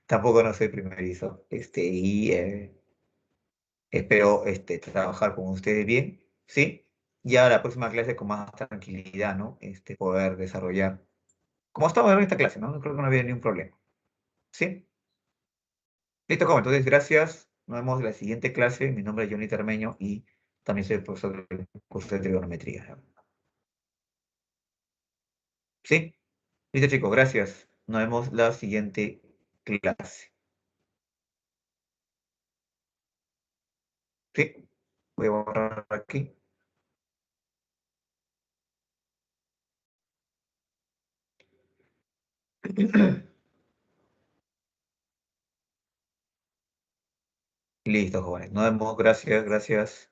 Tampoco no soy primerizo. Y espero trabajar con ustedes bien, ¿sí? Ya la próxima clase con más tranquilidad, ¿no? Poder desarrollar. Como estamos en esta clase, ¿no? No creo que no había ningún problema. ¿Sí? Listo, joven. Entonces, gracias. Nos vemos en la siguiente clase. Mi nombre es Johnny Termeño y también soy el profesor del curso de trigonometría, ¿no? ¿Sí? Listo, chicos. Gracias. Nos vemos la siguiente clase. ¿Sí? Voy a borrar aquí. Listo, jóvenes. Nos vemos. Gracias, gracias.